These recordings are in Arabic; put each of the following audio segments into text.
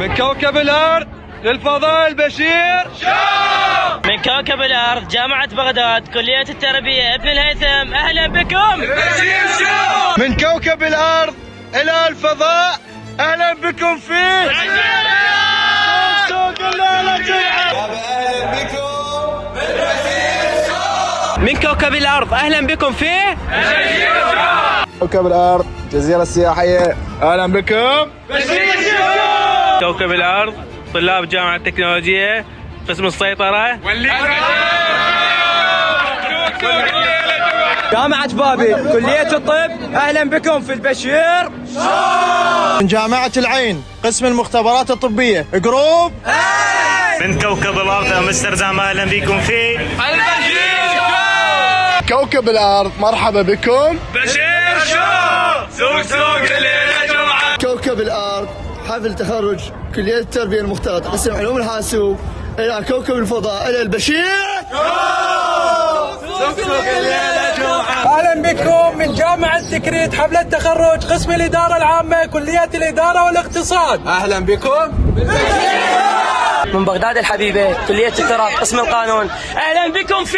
من كوكب الأرض للفضاء البشير شو. من كوكب الأرض جامعة بغداد كلية التربية ابن الهيثم، أهلا بكم. البشير شو. من كوكب الأرض إلى الفضاء، أهلا بكم في سوق الليلة جمعة. أهلا بكم بالبشير شو. من كوكب الأرض أهلا بكم في البشير شو. كوكب الأرض جزيرة سياحية، أهلا بكم بشير شو. كوكب الأرض طلاب جامعة التكنولوجيا قسم السيطرة. جامعة بابل كلية الطب، أهلا بكم في البشير. من جامعة العين قسم المختبرات الطبية جروب. من كوكب الأرض أمستردام، أهلا بكم في البشير شو. كوكب الأرض مرحبا بكم بشير شو. سوق الليلة جمعة. كوكب الأرض حفل تخرج كلية التربية المختلطة قسم علوم الحاسوب إلى كوكب الفضاء إلى البشير. اهلا بكم من جامعة تكريت حفلة تخرج قسم الإدارة العامة كلية الإدارة والاقتصاد، اهلا بكم. من بغداد الحبيبة كلية التراث قسم القانون، أهلا بكم في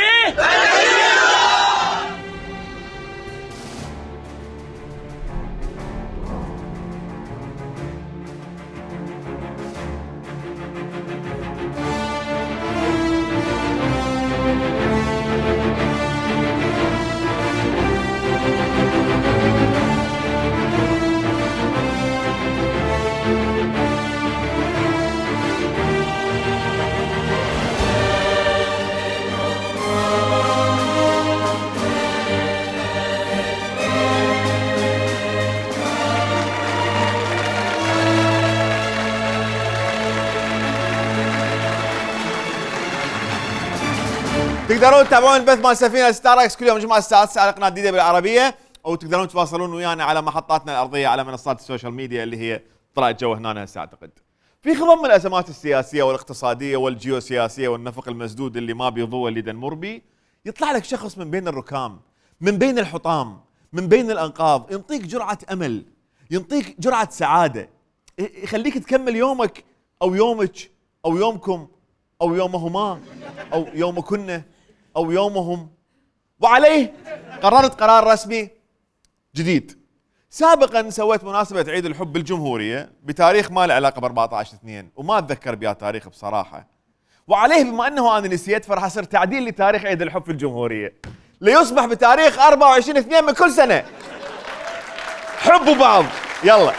تقدرون تتابعون البث مال سفينة ستار اكس كل يوم الجمعة الساعة 9 على قناة جديدة بالعربية، او تقدرون تتواصلون ويانا على محطاتنا الارضية على منصات السوشيال ميديا اللي هي طلعت جو هنا هسه اعتقد. في خضم الازمات السياسية والاقتصادية والجيوسياسية والنفق المسدود اللي ما بيضوى اللي دنمر بي، يطلع لك شخص من بين الركام، من بين الحطام، من بين الانقاض، ينطيك جرعة امل، ينطيك جرعة سعادة، يخليك تكمل يومك او يومك او يومكم او يومهما او يومكن او يومهم. وعليه قررت قرار رسمي جديد. سابقا سويت مناسبة عيد الحب بالجمهورية بتاريخ ما له علاقة ب 14/2 وما اتذكر بها تاريخ بصراحة. وعليه بما انه انا نسيت فراح يصير تعديل لتاريخ عيد الحب في الجمهورية ليصبح بتاريخ 24/2 من كل سنة. حبوا بعض يلا.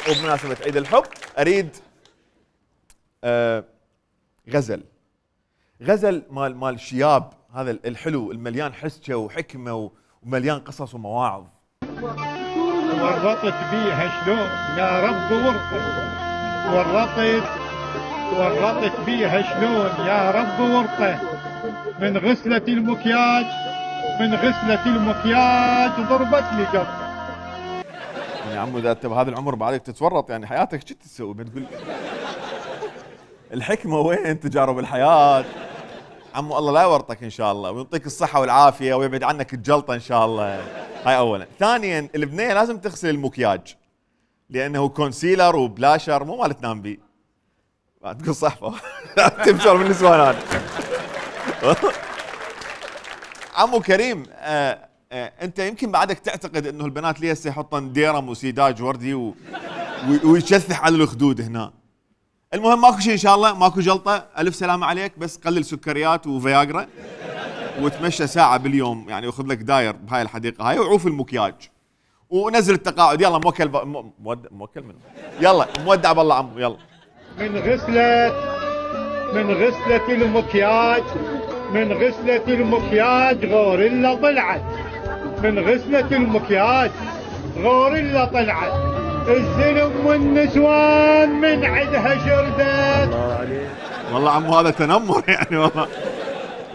وبمناسبة عيد الحب اريد غزل مال شياب هذا الحلو المليان حسكه وحكمه ومليان قصص ومواعظ. ورطت بيها شلون يا رب ورطه، ورطت بيها شلون يا رب ورطه، من غسلة المكياج ضربت لي جرطه. يا عمو اذا انت بهذا العمر بعدك تتورط يعني حياتك شو تسوي؟ بتقول الحكمه وين؟ تجارب الحياه. عمو الله لا يورطك ان شاء الله ويعطيك الصحه والعافيه ويبعد عنك الجلطه ان شاء الله. هاي اولا. ثانيا البنيه لازم تغسل المكياج لانه كونسيلر وبلاشر مو مال تنام بيه. تقول صحفه تبشر من النسوان. عمو كريم انت يمكن بعدك تعتقد انه البنات ليه هسه يحطن ديرم وسيداج وردي ويشثح على الخدود هنا. المهم ماكو شيء ان شاء الله، ماكو جلطه، الف سلامه عليك، بس قلل سكريات وفياجرا وتمشى ساعه باليوم يعني، وخذ لك داير بهاي الحديقه هاي وعوف المكياج ونزل التقاعد. يلا موكل موكل منه. يلا مودع بالله عمو يلا. من غسلة المكياج غوريلا طلعت، من غسلة المكياج غوريلا طلعت، الزلم والنسوان من عدها شردت. والله عمو هذا تنمر يعني،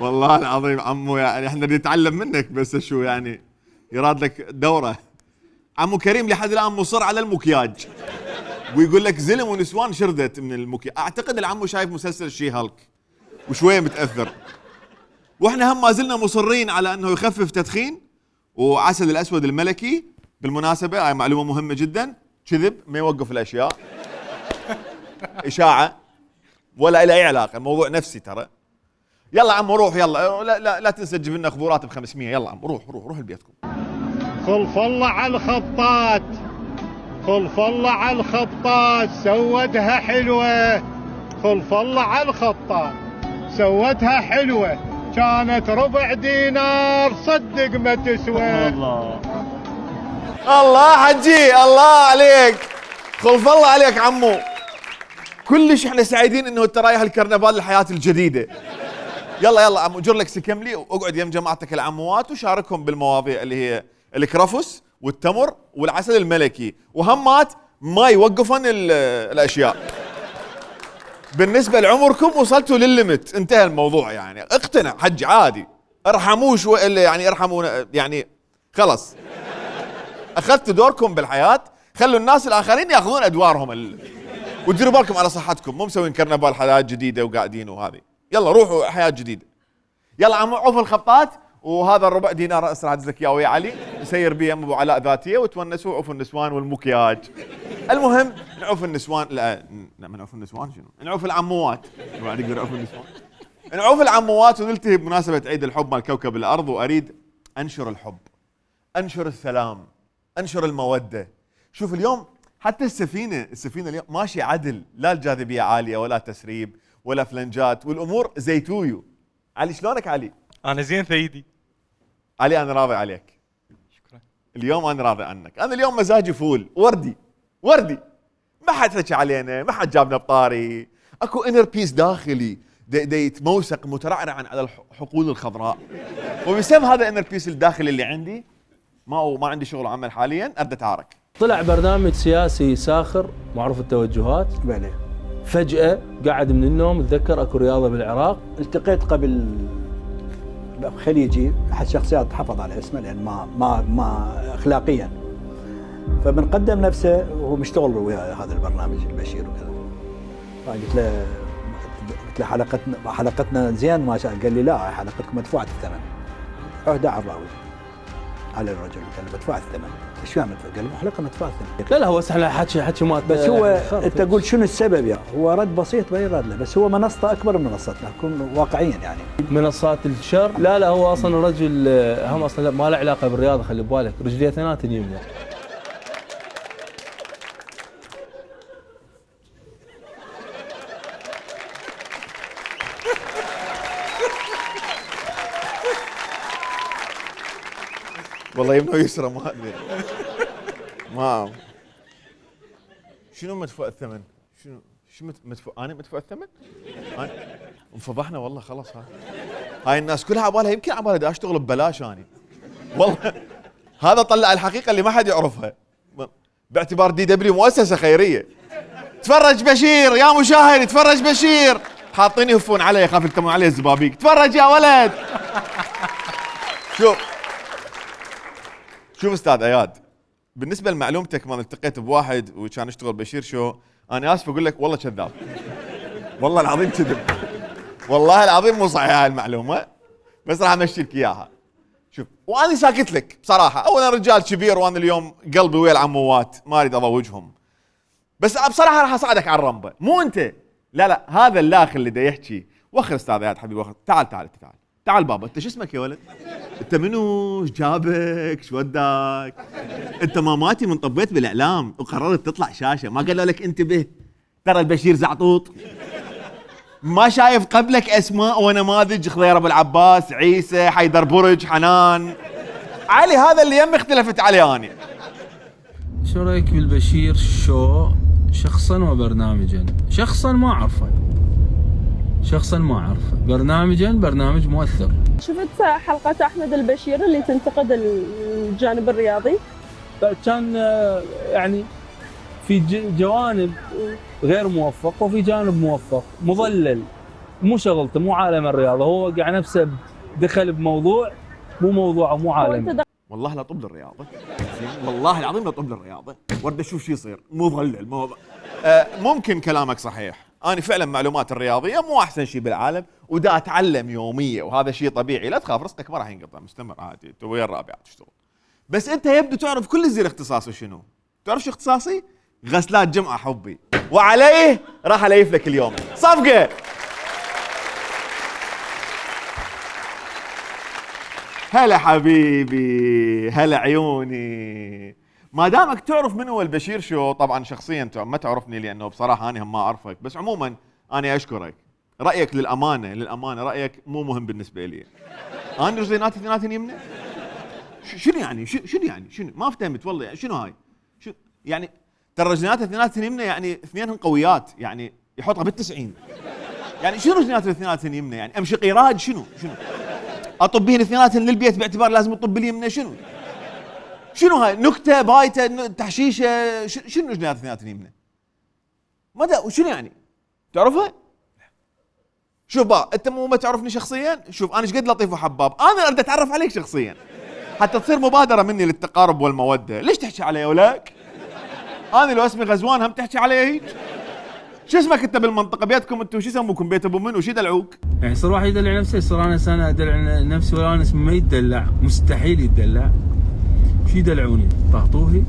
والله العظيم عمو يعني احنا نتعلم منك بس شو يعني يراد لك دوره. عمو كريم لحد الان مصر على المكياج ويقول لك زلم ونسوان شردت من المكياج. اعتقد العمو شايف مسلسل شي هالك وشويه متاثر، واحنا هم ما زلنا مصرين على انه يخفف تدخين وعسل الاسود الملكي. بالمناسبه هاي معلومه مهمه جدا، كذب ما يوقف الاشياء. اشاعه ولا الى اي علاقه، الموضوع نفسي ترى. يلا عم روح، يلا لا تنسى تجيب لنا خبورات ب 500. يلا عم روح لبيتكم. خلف الله على الخطات، خلف الله على الخطات سودها حلوة، خلف الله على الخطات سودها حلوة، كانت ربع دينار صدق ما تسوى. الله حجي، الله عليك، خلف الله عليك عمو. كلش احنا سعيدين انه انت رايح الكرنفال الحياة الجديدة. يلا عمو جر لك سكملي واقعد يم جماعتك العموات وشاركهم بالمواضيع اللي هي الكرفس والتمر والعسل الملكي، وهمات ما يوقفن الاشياء. بالنسبة لعمركم وصلتوا للليمت، انتهى الموضوع يعني. اقتنع حج عادي، ارحموا يعني ارحمونا يعني، خلص اخذتوا دوركم بالحياة، خلوا الناس الاخرين ياخذون ادوارهم وديروا بالكم على صحتكم، مو مسوين كرنفال حياة جديدة وقاعدين وهذه. يلا روحوا حياة جديدة. يلا عم عوف الخطات، وهذا الربع دينار اسرع لك يا ويا علي، يسير بيه ابو علاء ذاتيه وتونسوا عوف النسوان والمكياج. المهم نعوف النسوان، لا نعوف النسوان شنو؟ نعوف العموات. بعد يقدر نعوف النسوان. نعوف العموات ونلتهي بمناسبة عيد الحب مال كوكب الارض، واريد انشر الحب، انشر السلام، انشر المودة. شوف اليوم حتى السفينة اليوم ماشي عدل، لا الجاذبية عالية ولا تسريب ولا فلنجات، والامور زيتويو. علي شلونك علي؟ انا زين ثيدي. علي انا راضي عليك. شكرا. اليوم انا راضي عنك، انا اليوم مزاجي فول وردي. ما حد حكى علينا، ما حد جابنا بطاري، اكو انر بيس داخلي يتموسق مترعرعا على الحقول الخضراء. وبسبب هذا الانر بيس الداخلي اللي عندي ما عندي شغل عمل حاليا، ارد اتعارك. طلع برنامج سياسي ساخر معروف التوجهات. بلى. فجأة قاعد من النوم اتذكر اكو رياضة بالعراق. التقيت قبل خليجي احد شخصيات حفظ على اسمه لان ما اخلاقيا، فمن قدم نفسه وهو مشتغل ويا هذا البرنامج البشير وكذا. فقلت له حلقتنا زين ما شاء. قال لي لا حلقتكم مدفوعة الثمن. اهدى على الراوي على الرجل، قال له مدفوعة الثمن. ايش فاهم؟ قال له حلقة مدفوعة الثمن. لا هو احنا حكي ما بس هو انت تقول شنو السبب يعني؟ هو رد بسيط ما يرد له، بس هو منصته اكبر من منصتنا، نكون واقعيين يعني. منصات الشر لا هو اصلا الرجل هم اصلا ما له علاقه بالرياضه، خلي بالك رجليه اثنين يمه. والله يمنى ويسرى ما ادري. ما شنو مدفوع الثمن؟ شو مدفوع؟ انا مدفوع الثمن؟ انفضحنا والله خلاص. هاي الناس كلها عبالها يمكن عبالها دا اشتغل ببلاش اني. والله هذا طلع الحقيقه اللي ما حد يعرفها، باعتبار دي دبليو مؤسسه خيريه. تفرج بشير يا مشاهد، تفرج بشير، حاطين يهفون علي يخاف يلتمون علي الزبابيك. تفرج يا ولد. شوف استاذ اياد، بالنسبه لمعلومتك ما التقيت بواحد وكان يشتغل بشير شو، انا اسف اقول لك والله كذاب. والله العظيم كذب، والله العظيم مو صحيحه هاي المعلومه، بس راح امشي لك اياها. شوف وانا ساكت لك بصراحه، اولا رجال كبير وانا اليوم قلبي ويا العموات ما اريد اضوجهم، بس بصراحه راح اساعدك على الرمبه، مو انت. لا هذا الاخ اللي دا يحكي. وخر استاذ اياد حبيبي، وخر. تعال بابا. انت شو اسمك يا ولد؟ انت منو؟ ايش جابك؟ ايش وداك؟ انت ماماتي من طبيت بالاعلام وقررت تطلع شاشه، ما قالوا لك انتبه ترى البشير زعطوط؟ ما شايف قبلك اسماء ونماذج؟ خضير ابو العباس، عيسى، حيدر برج، حنان، علي. هذا اللي يم اختلفت عليه انا. شو رايك بالبشير شو شخصا وبرنامجا؟ شخصا ما اعرفه، برنامجا برنامج مؤثر. شفت حلقة أحمد البشير اللي تنتقد الجانب الرياضي؟ كان يعني في جوانب غير موفق وفي جانب موفق، مضلل، مو شغلته، مو عالم الرياضة، هو قاعد نفسه دخل بموضوع مو موضوعه، مو عالم. والله لا طب الرياضة، والله العظيم لا طب الرياضة، ورد اشوف شو يصير، مضلل. ممكن كلامك صحيح، أنا فعلا معلومات الرياضية مو أحسن شيء بالعالم، ودا أتعلم يوميا وهذا شيء طبيعي، لا تخاف رزقك ما راح ينقطع، مستمر عادي، أنت ويا الرابعة تشتغل. بس أنت يبدو تعرف كل زين اختصاصي شنو؟ تعرف شو اختصاصي؟ غسلات جمعة حبي، وعليه راح اليف لك اليوم صفقة. هلا حبيبي، هلا عيوني. ما دامك تعرف من هو البشير شو، طبعا شخصيا ما تعرفني لانه بصراحة انا هم ما اعرفك، بس عموما انا اشكرك. رايك للامانة رايك مو مهم بالنسبة لي. انا رجليناتي اثنيناتن يمنى؟ شنو يعني؟ شنو يعني؟ شنو؟ ما فهمت والله. يعني شنو هاي؟ شو يعني؟ ترى رجليناتي اثنيناتن يمنى يعني اثنينهن قويات، يعني يحطها بال90. يعني شنو رجليناتي اثنيناتن يمنى؟ يعني امشي قيراج؟ شنو؟ اطب بهن اثنيناتن للبيت باعتبار لازم اطب اليمنى؟ شنو هاي؟ نكتة بايتة تحشيشة؟ شنو رجليناتي اثنيناتن يمنى؟ شنو يعني؟ تعرفها؟ شوف بقى، انت مو ما تعرفني شخصيا. شوف انا ايش قد لطيف وحباب، انا اريد اتعرف عليك شخصيا حتى تصير مبادره مني للتقارب والموده. ليش تحكي علي ولك؟ انا لو اسمي غزوان هم تحكي علي هيك؟ شو اسمك انت بالمنطقه؟ بيتكم انتم شو يسموكم؟ بيت ابو منو؟ شو يدلعوك؟ يعني صار واحد يدلع نفسه، يصير انا ادلع نفسي ولا انا اسمي ما يدلع، مستحيل يدلع. شو يدلعوني؟ طهطوهي؟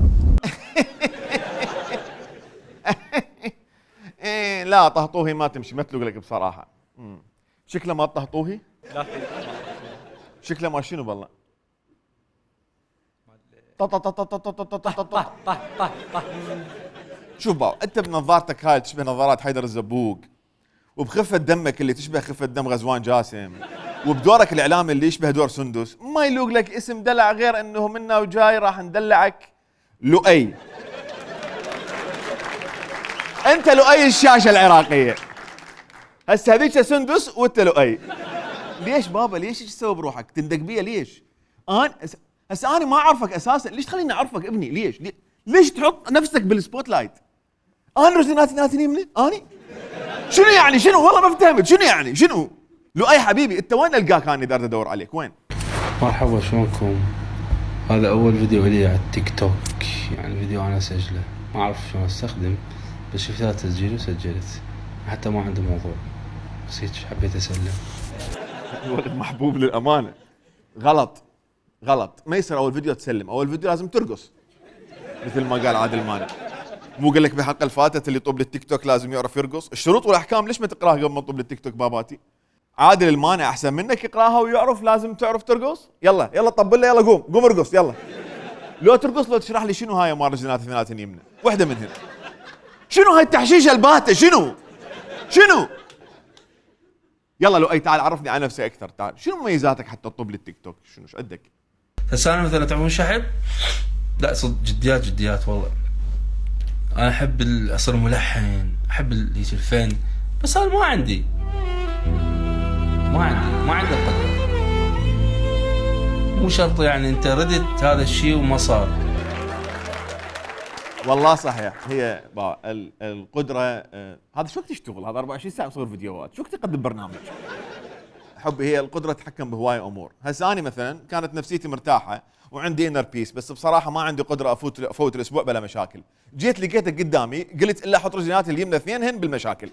ايه لا طهطوهي ما تمشي، ما تلوق لك بصراحه. شكله ما طهطوهي؟ لا شكله ما شنو بالله؟ شوف بقى، انت بنظارتك هاي تشبه نظارات حيدر الزبوق، وبخفة دمك اللي تشبه خفة دم غزوان جاسم، وبدورك الاعلامي اللي يشبه دور سندس، ما يلوق لك اسم دلع غير انه منا وجاي راح ندلعك لؤي. انت لؤي الشاشة العراقية. هسه هذيك سندس وانت لؤي. ليش بابا؟ ليش ايش تسوي بروحك؟ تندق بيا ليش؟ هسه انا ما اعرفك اساسا، ليش تخليني اعرفك ابني؟ ليش تحط نفسك بالسبوت لايت؟ انا رجليناتي اثنيناتن يمنى؟ اني؟ شنو يعني؟ شنو؟ والله ما فهمت. شنو يعني؟ شنو؟ لؤي حبيبي انت وين القاك؟ انا دار ادور عليك وين؟ مرحبا شلونكم؟ هذا اول فيديو لي على التيك توك، يعني فيديو انا اسجله، ما اعرف شلون استخدم، بس شفت هذا تسجيل وسجلت، حتى ما عندي موضوع، بس هيك حبيت اسلم. ولد محبوب للامانه. غلط ما يصير اول فيديو تسلم، اول فيديو لازم ترقص مثل ما قال عادل مانع. مو قال لك بحق الفاتت اللي يطب للتيك توك لازم يعرف يرقص؟ الشروط والاحكام ليش ما تقراها قبل ما تطب للتيك توك باباتي؟ عادل المانع احسن منك يقراها ويعرف لازم تعرف ترقص. يلا طب لنا، يلا قوم ارقص يلا. لو ترقص لو تشرح لي شنو هاي مال رجلينات اثنيناتن يمنى، وحده منهن. شنو هاي التحشيشه الباته؟ شنو؟ يلا لؤي تعال عرفني على نفسي اكثر، تعال. شنو مميزاتك حتى تطب للتيك توك؟ شنو ايش قدك؟ هسه انا مثلا تعرفون شو احب؟ لا صدق جديات والله. انا احب اصير ملحن، احب هيك الفن، بس انا ما عندي القدرة. مو شرط يعني انت ردت هذا الشيء وما صار. والله صحيح، هي القدرة. هذا شو وقت تشتغل؟ هذا 24 ساعة تصور فيديوهات، شو وقت تقدم برنامج؟ حبي هي القدرة تتحكم بهواية امور. هسه انا مثلا كانت نفسيتي مرتاحة وعندي انر بيس، بس بصراحة ما عندي قدرة افوت الاسبوع بلا مشاكل. جيت لقيتك قدامي قلت الا احط رجلياتي اليمنى اثنينهن بالمشاكل.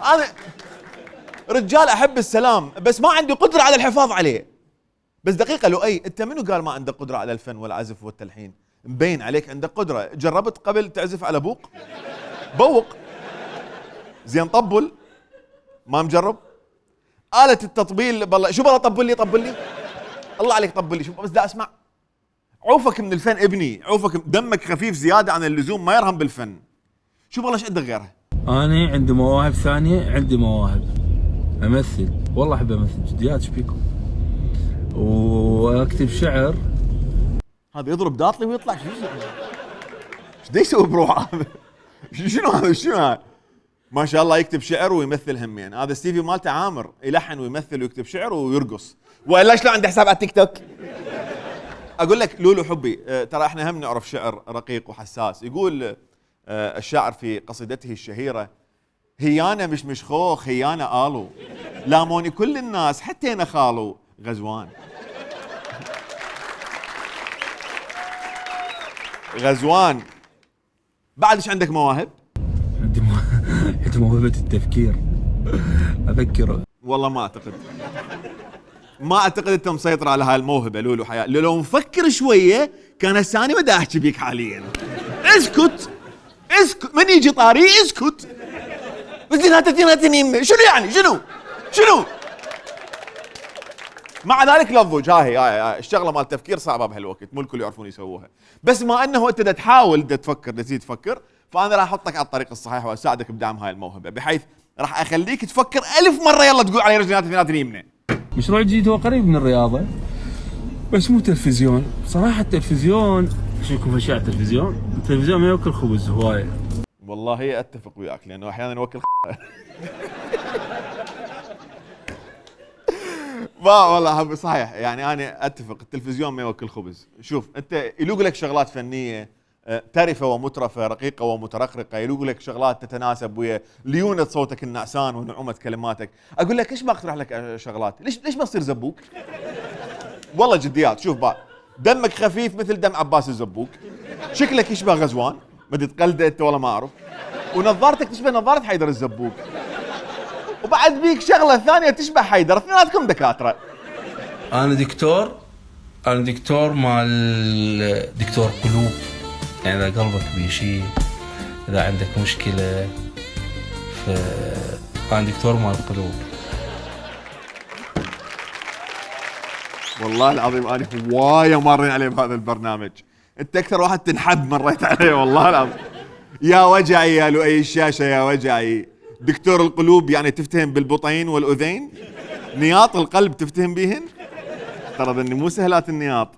انا رجال احب السلام، بس ما عندي قدرة على الحفاظ عليه. بس دقيقة لؤي، انت منو قال ما عندك قدرة على الفن والعزف والتلحين؟ مبين عليك عندك قدرة. جربت قبل تعزف على بوق؟ زين طبل؟ ما مجرب؟ آلة التطبيل بالله شو بالله طبل لي الله عليك طبل لي، شوف بس دا اسمع. عوفك من الفن ابني، عوفك، دمك خفيف زيادة عن اللزوم، ما يرهم بالفن. شو بالله ايش عندك غيرها؟ انا عندي مواهب ثانية، عندي مواهب امثل، والله احب امثل جديات. ايش بيكم؟ واكتب شعر. هذا يضرب داطلي ويطلع ايش دا يسوي بروحه؟ شنو هذا؟ ما شاء الله يكتب شعر ويمثل همين. هذا ستيفي مالته عامر، يلحن ويمثل ويكتب شعر ويرقص. والا شلون عنده حساب على التيك توك؟ اقول لك لولو حبي، ترى احنا هم نعرف شعر رقيق وحساس. يقول الشاعر في قصيدته الشهيرة: هيانا مش خوخ، هيانا آلو، لاموني كل الناس حتى انا خالو غزوان. غزوان بعد ايش عندك مواهب؟ عندي موهبة التفكير، افكر. والله ما اعتقد انت مسيطر على هاي الموهبة لولو حياة. لو مفكر شوية كان هسه انا بدي احكي بيك حاليا. اسكت من يجي طاري اسكت. اثنين يمنا شنو يعني شنو مع ذلك لفظوا هاي الشغله مال التفكير صعبه بهالوقت، مو الكل يعرفون يسووها، بس ما انه انت تحاول تفكر تزيد تفكر، فانا راح احطك على الطريق الصحيح واساعدك بدعم هاي الموهبه، بحيث راح اخليك تفكر 1000 مره يلا تقول علي رجليات اثنين يمنا. مشروع جديد هو قريب من الرياضه بس مو تلفزيون. صراحه التلفزيون شو يكون اشياء التلفزيون ما ياكل خبز هوايه. والله اتفق وياك لانه احيانا يوكل ما والله صحيح، يعني انا اتفق التلفزيون ما يوكل خبز. شوف انت يلوق لك شغلات فنيه ترفه ومترفه، رقيقه ومترقرقه، يلوق لك شغلات تتناسب ويا ليونه صوتك النعسان ونعومه كلماتك. اقول لك ايش ما اقترح لك شغلات؟ ليش ما تصير زبوك؟ والله جديات. شوف بقى دمك خفيف مثل دم عباس الزبوك، شكلك يشبه غزوان، ما تقلده انت ولا ما اعرف، ونظارتك تشبه نظاره حيدر الزبوك، وبعد بيك شغله ثانيه تشبه حيدر، اثنيناتكم دكاتره. انا دكتور مال دكتور قلوب، يعني اذا قلبك بيشي، اذا عندك مشكله، انا دكتور مال قلوب. والله العظيم انا هوايه مارين عليه بهذا البرنامج، انت اكثر واحد تنحب مريت عليه والله العظيم. يا وجعي يا لؤي الشاشه يا وجعي. دكتور القلوب يعني تفتهم بالبطين والاذين، نياط القلب تفتهم بيهن. ترى ذني مو سهلات النياط،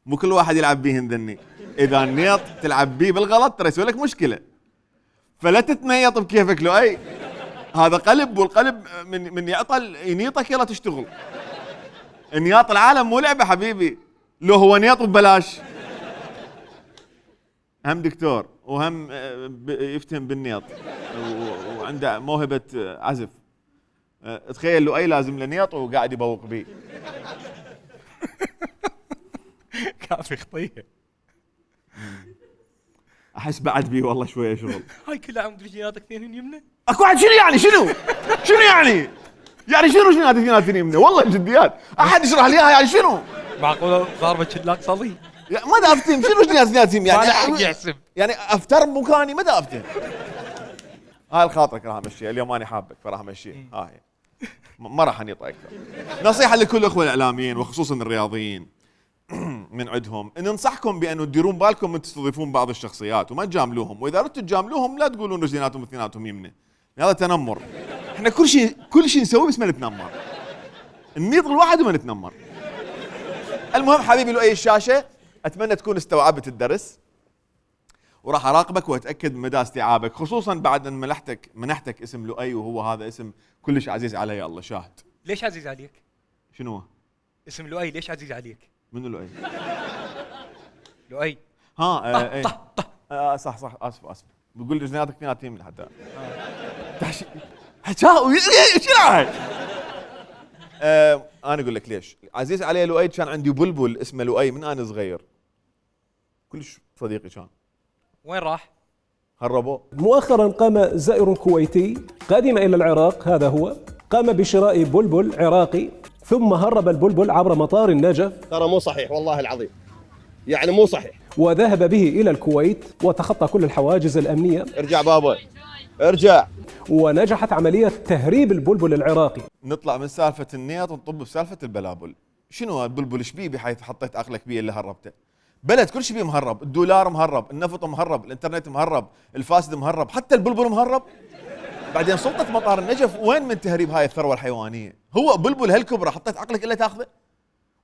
مو كل واحد يلعب بيهن ذني، اذا النياط تلعب بيه بالغلط ترى يسوي لك مشكله، فلا تتنيط بكيفك لؤي. هذا قلب، والقلب من يعطل ينيطك يلا تشتغل. نياط العالم مو لعبه حبيبي، لو هو نياط ببلاش. هم دكتور وهم يفتهم بالنياط وعنده موهبه عزف. تخيل لؤي لازم له نياط وقاعد يبوق بيه. كافي خطيه. احس بعد بيه والله شويه شغل. هاي كلها عمود رجلياتك اثنين يمنا. اكو واحد شنو يعني شنو يعني؟ يعني شنو اثنين يمنا؟ والله جديات احد يشرح لي اياها يعني شنو؟ معقوله ضاربه شلاك صلي؟ ما دا افتهم شنو اثنين يعني حق يحسب يعني افتر مكاني ما دا افتهم. هاي الخاطرك راح امشيها اليوم، انا حابك فراح امشيها. هاي ما راح انيط اكثر. نصيحه لكل الاخوه الاعلاميين وخصوصا الرياضيين من عندهم ان ننصحكم بانه تديرون بالكم من تستضيفون بعض الشخصيات وما تجاملوهم، واذا ردتوا تجاملوهم لا تقولون رجليناتهم اثنيناتهم يمنه، هذا تنمر. احنا كل شيء نسويه بس ما نتنمر، ننيط الواحد وما نتنمر. المهم حبيبي لؤي الشاشه، اتمنى تكون استوعبت الدرس، وراح اراقبك واتاكد من مدى استيعابك، خصوصا بعد ان منحتك اسم لؤي، وهو هذا اسم كلش عزيز علي، الله شاهد. ليش عزيز عليك؟ شنو اسم لؤي ليش عزيز عليك؟ منو لؤي؟ لؤي ايه صح اسف بقول رجلياتك اثنيناتهم من حتى حكاوي شنو هاي؟ انا اقول لك ليش عزيز علي لؤي. كان عندي بلبل اسمه لؤي من انا صغير، كلش صديقي كان. وين راح؟ هربوه. مؤخرا قام زائر كويتي قادم إلى العراق، هذا هو، قام بشراء بلبل عراقي ثم هرب البلبل عبر مطار النجف. ترى مو صحيح والله العظيم، يعني مو صحيح. وذهب به إلى الكويت وتخطى كل الحواجز الأمنية. ارجع بابا ارجع. ونجحت عملية تهريب البلبل العراقي. نطلع من سالفة النياط ونطب بسالفة البلابل. شنو البلبل شبيه بحيث حطيت عقلك بيه اللي هربته؟ بلد كل شيء بيه مهرب، الدولار مهرب، النفط مهرب، الانترنت مهرب، الفاسد مهرب، حتى البلبل مهرب. بعدين سلطة مطار النجف وين من تهريب هاي الثروة الحيوانية؟ هو بلبل هالكبرى حطيت عقلك الا تاخذه؟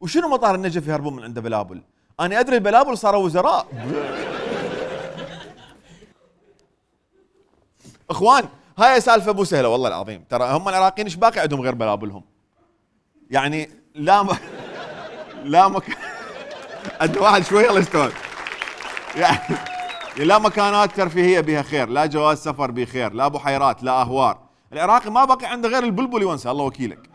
وشنو مطار النجف يهربون من عنده بلابل؟ انا ادري البلابل صاروا وزراء. اخوان هاي سالفة مو سهلة والله العظيم، ترى هم العراقيين ايش باقي عندهم غير بلابلهم؟ يعني لا مكان عند واحد شوي الله يستوعب. يعني لا مكانات ترفيهية بها خير، لا جواز سفر به خير، لا بحيرات، لا اهوار. العراقي ما بقي عنده غير البلبل يونسه الله وكيلك.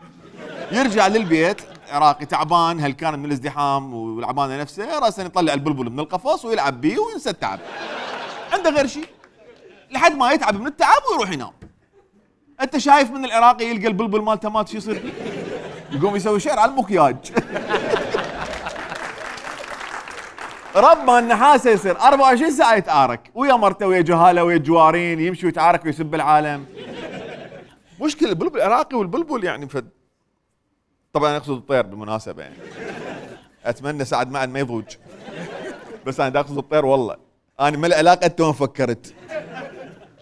يرجع للبيت عراقي تعبان هلكان من الازدحام والعبانه نفسه، راسا يطلع البلبل من القفص ويلعب بيه وينسى التعب. عنده غير شيء لحد ما يتعب من التعب ويروح ينام. انت شايف من العراقي يلقى البلبل مالته مات شو يصير فيه؟ يقوم يسوي شعر على المكياج. رب ما النحاسه يصير 24 ساعه يتعارك ويا مرته ويا جهاله ويا جوارين، يمشي ويتعارك ويسب العالم. مشكله البلبل العراقي والبلبل يعني طبعا اقصد الطير بالمناسبه يعني. اتمنى سعد معن ما يضوج، بس انا اقصد الطير والله. انا ما العلاقه انت ما فكرت.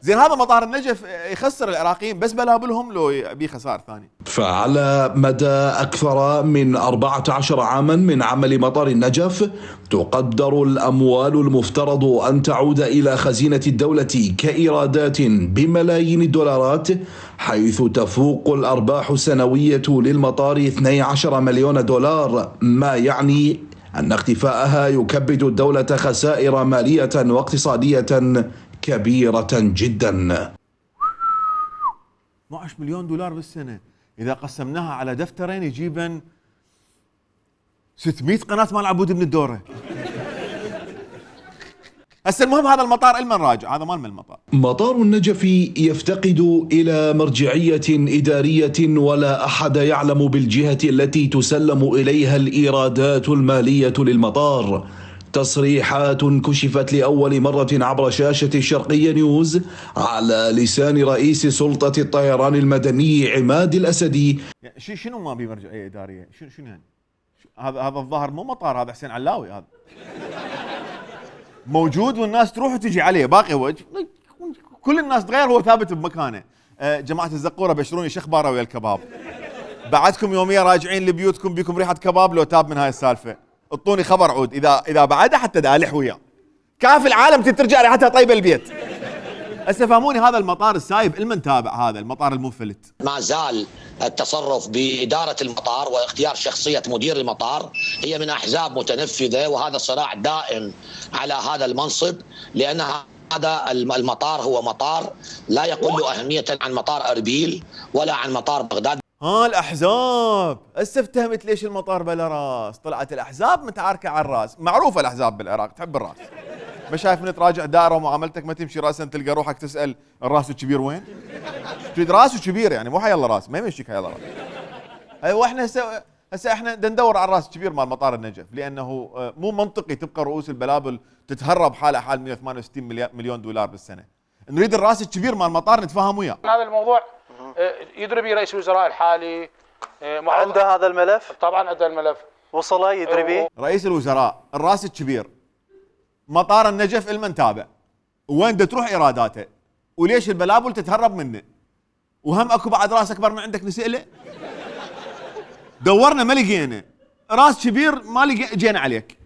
زين هذا مطار النجف يخسر العراقيين بس بلابلهم لو يبي خسائر ثانيه. فعلى مدى أكثر من 14 عاما من عمل مطار النجف تقدر الأموال المفترض أن تعود إلى خزينة الدولة كإيرادات بملايين الدولارات، حيث تفوق الأرباح السنوية للمطار 12 مليون دولار، ما يعني أن اختفاءها يكبد الدولة خسائر مالية واقتصادية كبيرة جدا. 12 مليون دولار بالسنة، إذا قسمناها على دفترين يجيبن 600 قناة مال عبود بن الدورة. هسه المهم هذا المطار المن راجع، هذا مال من المطار. مطار النجف يفتقد إلى مرجعية إدارية، ولا أحد يعلم بالجهة التي تسلم إليها الإيرادات المالية للمطار. تصريحات كشفت لأول مرة عبر شاشة الشرقية نيوز على لسان رئيس سلطة الطيران المدني عماد الأسدي. شنو ما بي مرجعية إدارية؟ شنو يعني؟ هذا الظاهر مو مطار، هذا حسين علاوي، هذا موجود والناس تروح وتجي عليه، باقي وجه كل الناس تغير، هو ثابت بمكانه. جماعة الزقورة بشروني شخباره ويا الكباب، بعدكم يوميا راجعين لبيوتكم بيكم ريحة كباب لو تاب من هاي السالفة، اعطوني خبر عود اذا بعدها حتى دالح وياه. كاف العالم ترجع ريحتها طيبه البيت. هسه فهموني هذا المطار السايب المن تابع، هذا المطار المنفلت. ما زال التصرف بإدارة المطار واختيار شخصية مدير المطار هي من أحزاب متنفذة، وهذا صراع دائم على هذا المنصب، لأن هذا المطار هو مطار لا يقل أهمية عن مطار أربيل ولا عن مطار بغداد. الأحزاب هسه افتهمت ليش المطار بلا راس، طلعت الأحزاب متعاركة على الراس، معروفة الأحزاب بالعراق تحب الراس. ما شايف من تراجع دائرة ومعاملتك ما تمشي راسا تلقى روحك تسأل الراس الكبير وين؟ تريد راس كبير يعني مو حيلا راس، ما يمشيك حيلا راس. ايوه احنا هسه احنا ندور على الراس الكبير مال مطار النجف، لأنه مو منطقي تبقى رؤوس البلابل تتهرب حالها حال 168 مليون دولار بالسنة. نريد الراس الكبير مال المطار نتفاهم وياه. هذا الموضوع يدري به رئيس الوزراء الحالي. عنده هذا الملف؟ طبعا عنده الملف. وصله يدري به؟ رئيس الوزراء الراس الكبير مطار النجف المن تابع، وين دا تروح ايراداته، وليش البلابل تتهرب منه، وهم اكو بعد راس اكبر من عندك نسأله. دورنا ما لقينا راس كبير، ما جينا عليك.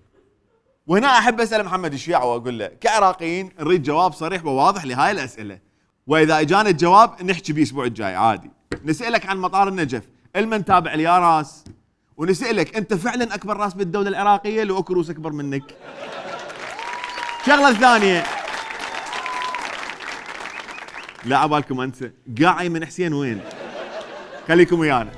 وهنا احب اسال محمد الشياع واقول له كعراقيين نريد جواب صريح وواضح لهاي الاسئله، واذا اجانا الجواب نحكي بيه الاسبوع الجاي عادي. نسالك عن مطار النجف المن تابع لي يا راس، ونسالك انت فعلا اكبر راس بالدوله العراقيه لو اكو روس اكبر منك؟ شغله الثانيه لا عبالكم انسى قاعي من حسين وين؟ خليكم ويانا.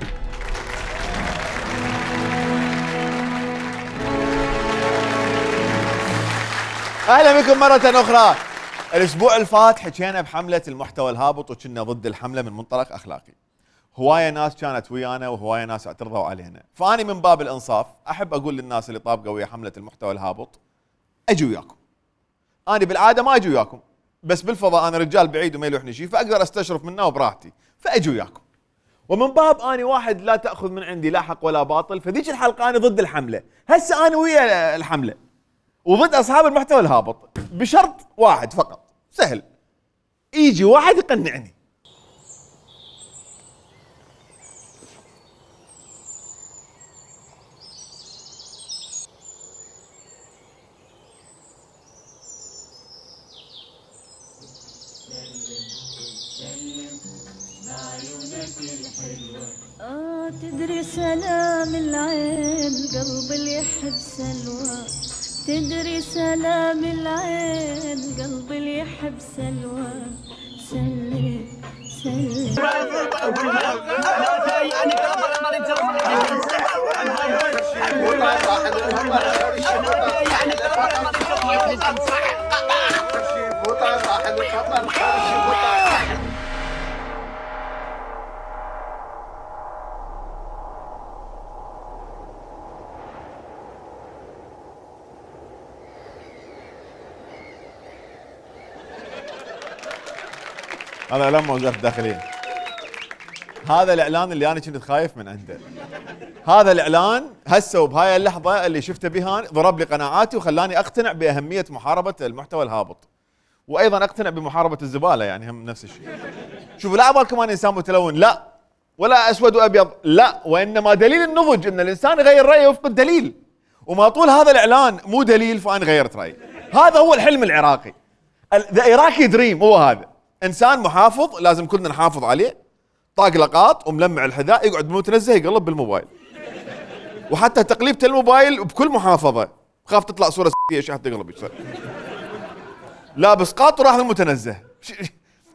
اهلا بكم مرة اخرى. الاسبوع الفات حكينا بحملة المحتوى الهابط وكنا ضد الحملة من منطلق اخلاقي. هواية ناس كانت ويانا وهواية ناس اعترضوا علينا، فاني من باب الانصاف احب اقول للناس اللي طابقة ويا حملة المحتوى الهابط اجي وياكم. انا بالعادة ما اجي وياكم، بس بالفضاء انا رجال بعيد وما يلوحني شيء فاقدر استشرف منه وبراحتي، فاجي وياكم. ومن باب اني واحد لا تاخذ من عندي لا حق ولا باطل، فذيك الحلقة انا ضد الحملة، هسه انا ويا الحملة وضد اصحاب المحتوى الهابط بشرط واحد فقط سهل، يجي واحد يقنعني. تدري سلام العين قلب اللي يحب سلوى، تدري سلام العين قلب اللي يحب سلوى، سلم سلم. هذا اعلان وزاره الداخليه. هذا الاعلان اللي انا كنت خايف من عنده. هذا الاعلان هسه وبهاي اللحظه اللي شفته بها ضرب لي قناعاتي وخلاني اقتنع باهميه محاربه المحتوى الهابط. وايضا اقتنع بمحاربه الزباله، يعني هم نفس الشيء. شوفوا لا ابالكم انا انسان متلون، لا، ولا اسود وابيض، لا، وانما دليل النضج ان الانسان يغير رايه وفق الدليل. وما طول هذا الاعلان مو دليل فانا غيرت رايي. هذا هو الحلم العراقي. ذا عراقي دريم هو هذا. انسان محافظ لازم كلنا نحافظ عليه، طاق لقاط وملمع الحذاء، يقعد بالمتنزه يقلب بالموبايل. وحتى تقليبة الموبايل بكل محافظه، خاف تطلع صوره ايش حتى يقلب يصير. لابس قاط وراح للمتنزه.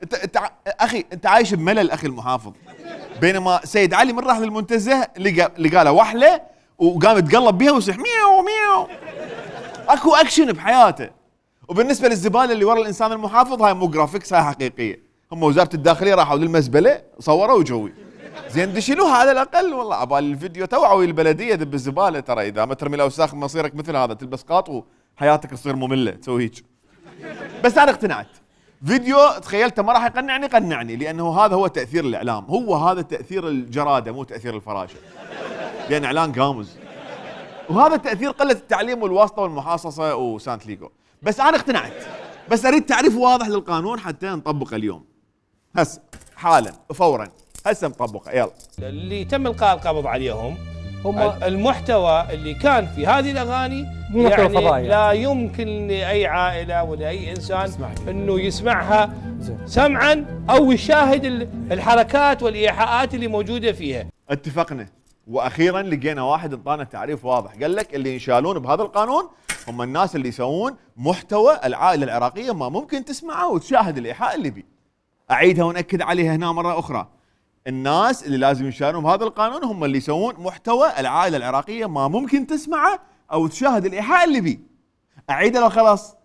انت اخي انت عايش بملل اخي المحافظ. بينما سيد علي من راح للمنتزه لقى له وحله وقام يتقلب بها ويصيح ميو ميو. اكو اكشن بحياته. وبالنسبه للزباله اللي ورا الانسان المحافظ، هاي مو جرافيكس، هاي حقيقيه. هم وزاره الداخليه راحوا للمزبله صوروا وجوي. زين دشيلوها على الاقل، والله عبال الفيديو توعوا البلديه دب الزباله، ترى اذا ما ترمي الاوساخ مصيرك مثل هذا، تلبس قاط وحياتك تصير ممله تسوي هيك. بس انا اقتنعت. فيديو تخيلته ما راح يقنعني لانه هذا هو تاثير الاعلام، هو هذا تاثير الجراده مو تاثير الفراشه. لان اعلان قامز. وهذا تاثير قله التعليم والواسطه والمحاصصه وسانت ليغو. بس انا اقتنعت. بس اريد تعريف واضح للقانون حتى نطبقه اليوم. هسه حالا وفورا هسه نطبقه يلا. اللي تم القاء القبض عليهم هم المحتوى اللي كان في هذه الاغاني، يعني لا يمكن لاي عائله ولا اي انسان انه يسمعها سمعا او يشاهد الحركات والايحاءات اللي موجوده فيها. اتفقنا. واخيرا لقينا واحد انطانا تعريف واضح، قال لك اللي ينشالون بهذا القانون هم الناس اللي يسوون محتوى العائله العراقيه ما ممكن تسمعه وتشاهد الايحاء اللي بيه. اعيدها وناكد عليها هنا مره اخرى. الناس اللي لازم ينشالون بهذا القانون هم اللي يسوون محتوى العائله العراقيه ما ممكن تسمعه او تشاهد الايحاء اللي بيه. اعيدها لو خلاص.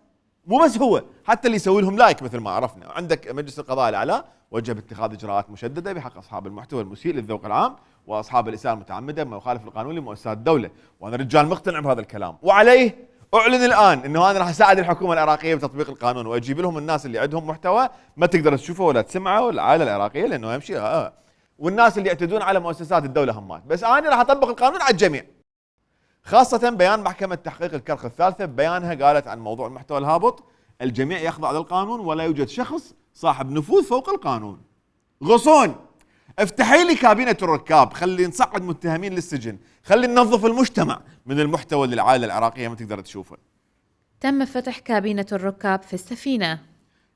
مو بس هو، حتى اللي يسوي لهم لايك مثل ما عرفنا. عندك مجلس القضاء الاعلى وجه باتخاذ اجراءات مشدده بحق اصحاب المحتوى المسيء للذوق العام واصحاب الاساءه المتعمده بما يخالف القانون لمؤسسات الدوله، وانا رجال مقتنع بهذا الكلام، وعليه اعلن الان انه انا راح اساعد الحكومه العراقيه بتطبيق القانون واجيب لهم الناس اللي عندهم محتوى ما تقدر تشوفه ولا تسمعه العائله العراقيه لانه يمشي والناس اللي يعتدون على مؤسسات الدوله همات. بس انا راح اطبق القانون على الجميع. خاصه بيان محكمه تحقيق الكرخ الثالثه ببيانها قالت عن موضوع المحتوى الهابط الجميع يخضع للقانون ولا يوجد شخص صاحب نفوذ فوق القانون. غصون افتحي لي كابينه الركاب، خلي نصعد متهمين للسجن، خلي ننظف المجتمع من المحتوى اللي العائله العراقيه ما تقدر تشوفه. تم فتح كابينه الركاب في السفينه.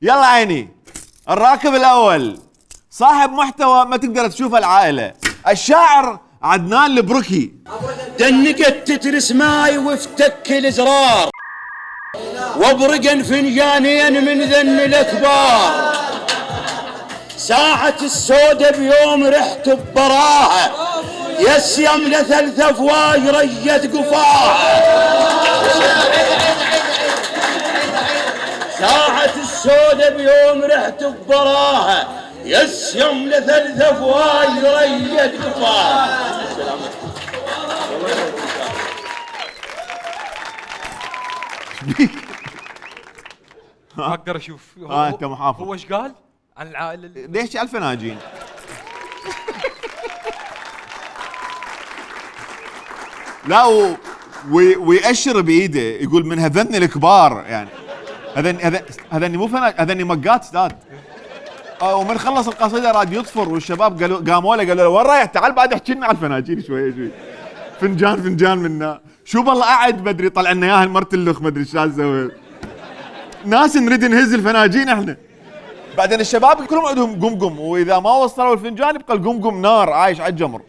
يلا عيني. الراكب الاول صاحب محتوى ما تقدر تشوفه العائله، الشاعر عدنان البركي. دنقت تترس ماي وافتك الازرار وابرقن فنجانين من ذن الاكبار، ساعة السودة بيوم رحت ببراها يسيم لثلث افواج رجت قفاها، ساعة السودة بيوم رحت ببراها يسيم لثلث افواج رجت قفاها. ما اقدر اشوف. انت محافظ. هو ايش قال عن العائله؟ ليش الفناجين؟ لا ويأشر بايده يقول من هذني الكبار، يعني هذني مو فناج، هذني مقات استاذ. ومن خلص القصيده راد يطفر والشباب قاموا له قالوا له وين رايح؟ تعال بعد احكي لنا على الفناجين شوي. فنجان منا شو بالله قاعد بدري طلع لنا اياها المرت اللخ ما ادري ايش سويت. ناس نريد نهز الفناجين احنا. بعدين الشباب كلهم عندهم قمقم، واذا ما وصلوا الفنجان يبقى القمقم نار عايش على الجمر.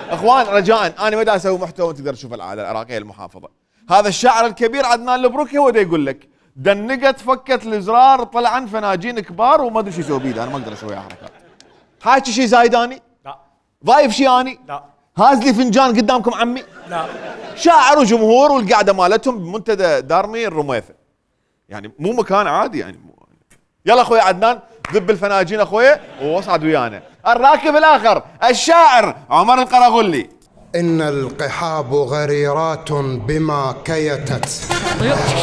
اخوان رجاء انا ما دا اسوي محتوى تقدر تشوف العائله العراقيه المحافظه. هذا الشاعر الكبير عدنان البركي هو دا يقول لك دنقت فكت الزرار طلعن فناجين كبار وما ادري شو يسوي بيده، انا ما اقدر اسويها حركات. حاكي شيء زايد اني؟ لا. ضايف شيء اني؟ لا. هاز لي فنجان قدامكم عمي؟ لا. شاعر وجمهور والقعده مالتهم بمنتدى دارمي الرميثه. يعني مو مكان عادي يعني. يلا اخوي عدنان ذب الفناجين اخوي واصعد ويانا. الراكب الاخر الشاعر عمر القراغلي. إن القحاب غريرات بما كيتت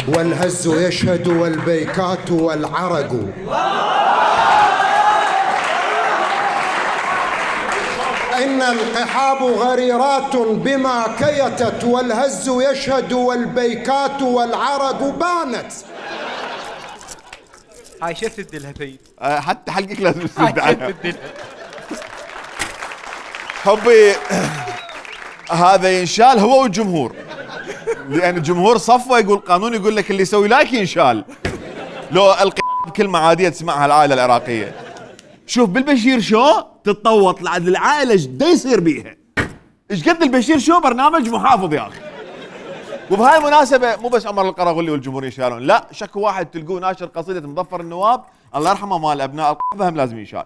والهز يشهد والبيكات والعرق القحاب غريرات بما كيتت والهز يشهد والبيكات والعرق بانت. هاي شو تدلها سيد؟ حتى حلقك لازم تسد عليها. حبي هذا ينشال هو والجمهور، لأن الجمهور صفوه يقول قانون يقول لك اللي يسوي لايك ينشال. لو كلمة عادية تسمعها العائلة العراقية. شوف بالبشير شو تتطوط لعد العائلة ايش دا يصير بيها. ايش قد البشير شو برنامج محافظ يا اخي. وبهاي المناسبة مو بس عمر القراغلي والجمهور ينشالون، لا شكو واحد تلقوه ناشر قصيدة مظفر النواب الله يرحمه مال ابناء القحبة هم لازم ينشال.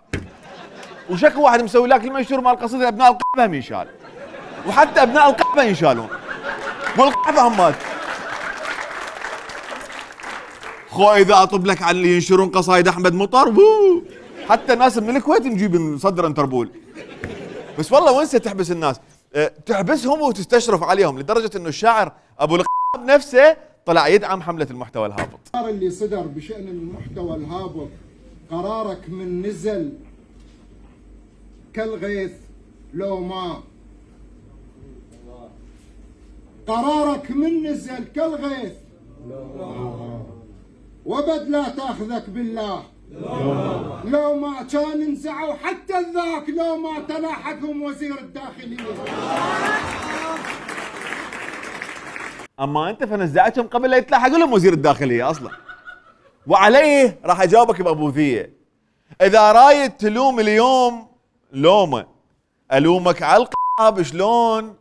وشكو واحد مسوي لك المنشور مال قصيدة ابناء القحبة هم ينشال. وحتى ابناء القحبة ينشالون. والقحبة همات. خو اذا اطب لك على اللي ينشرون قصايد احمد مطر حتى الناس من الكويت نجيب نصدر انتربول. بس والله وين تحبس الناس؟ تحبسهم وتستشرف عليهم لدرجه انه الشاعر ابو القحب نفسه طلع يدعم حمله المحتوى الهابط. القرار اللي صدر بشان المحتوى الهابط قرارك من نزل كالغيث لو ما قرارك من نزل كالغيث وبد لا تاخذك بالله لو ما كان انزعوا حتى الذاك لو ما تلاحقهم وزير الداخلية. اما انت فنزعتهم قبل لا يتلاحق لهم وزير الداخلية اصلا. وعليه راح اجاوبك بابوذية. اذا رايد تلوم اليوم لومه الومك على القحاب شلون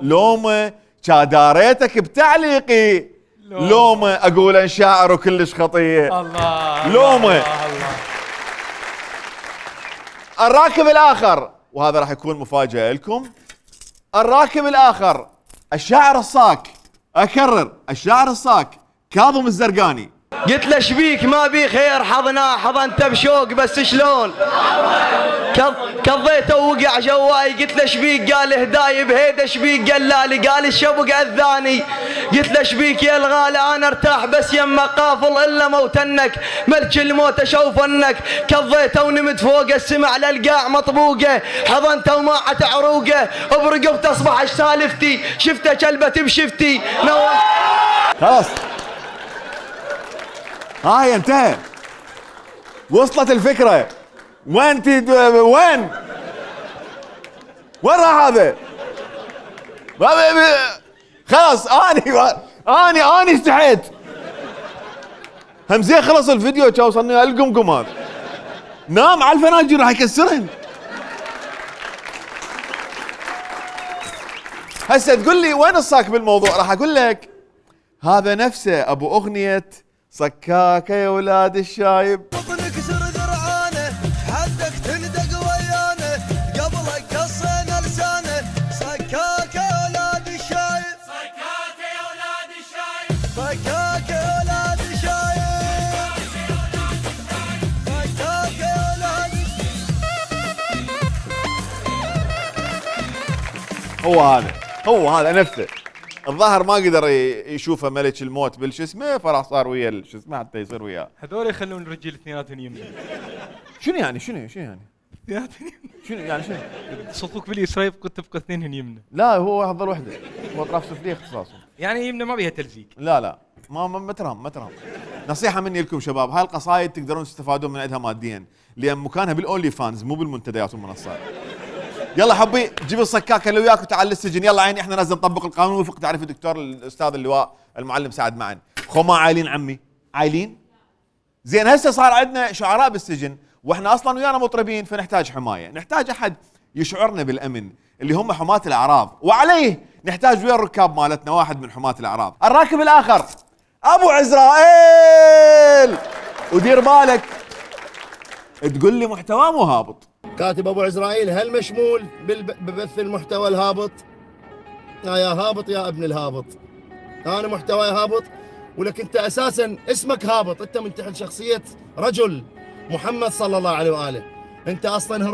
لومه كاداريتك بتعليقي لومه اقول ان شاعر وكلش خطيه الله لومه الله. الراكب الاخر وهذا راح يكون مفاجاه لكم. الراكب الاخر الشاعر الصاك، اكرر الشاعر الصاك كاظم الزرقاني. قلت له شبيك ما بي خير حضناه حضنته بشوق بس شلون كضيته ووقع جواي. قلت له شبيك قال هداي بهيده شبيك قال لالي قال الشبق اذاني. قلت له شبيك يا الغالي انا ارتاح بس يما قافل الا موتنك ملك الموت اشوف انك كضيته ونمت فوقه السمع للقاع مطبوقه حضنته وماعت عروقه برقبته اصبح سالفتي شفته كلبه بشفتي خلاص هاي انتهى وصلت الفكرة. وين وين راح هذا؟ خلاص اني استحيت. همزين خلص الفيديو كان وصلني القمقم هذا نام على الفناجين راح يكسرهن. هسه تقول لي وين الصاك بالموضوع؟ راح اقول لك هذا نفسه ابو اغنية صكاكه يا ولاد الشايب. بطنك سر ذرعانه حدك تندق ويانه قبلك قصينا لسانه صكاكه يا ولاد الشايب صكاكه يا ولاد الشايب صكاكه يا ولاد الشايب صكاكه يا ولاد هو هذا نفسه. الظاهر ما قدر يشوفه ملك الموت بالش اسمه فراح صار ويا شو اسمه حتى يصير وياه. هذول يخلون الرجل اثنيناتهم يمنا. شنو يعني اثنيناتهم شنو يعني شنو؟ صوتك باليسرى تبقى اثنينهم يمنا. لا هو افضل وحده هو اطراف سفليه اختصاصهم. يعني يمنا ما بيها تلزيق. لا ما ترهم. نصيحه مني لكم شباب هاي القصايد تقدرون تستفادون من عندها ماديا لان مكانها بالاونلي فانز مو بالمنتديات والمنصات. يلا حبي جيب الصكاكه اللي وياك وتعال للسجن. يلا عيني احنا لازم نطبق القانون وفق تعريف الدكتور الاستاذ اللواء المعلم سعد معن. خو ما عايلين عمي عايلين زين. هسه صار عندنا شعراء بالسجن واحنا اصلا ويانا مطربين فنحتاج حمايه. نحتاج احد يشعرنا بالامن اللي هم حماة الاعراض وعليه نحتاج ويا الركاب مالتنا واحد من حماة الاعراض. الراكب الاخر ابو عزرائيل. ودير بالك تقول لي محتوى مو هابط. كاتب ابو عزرائيل هل مشمول ببث المحتوى الهابط؟ يا هابط يا ابن الهابط. انا محتواي هابط ولك انت اساسا اسمك هابط. انت منتحل شخصيه رجل محمد صلى الله عليه واله. انت اصلا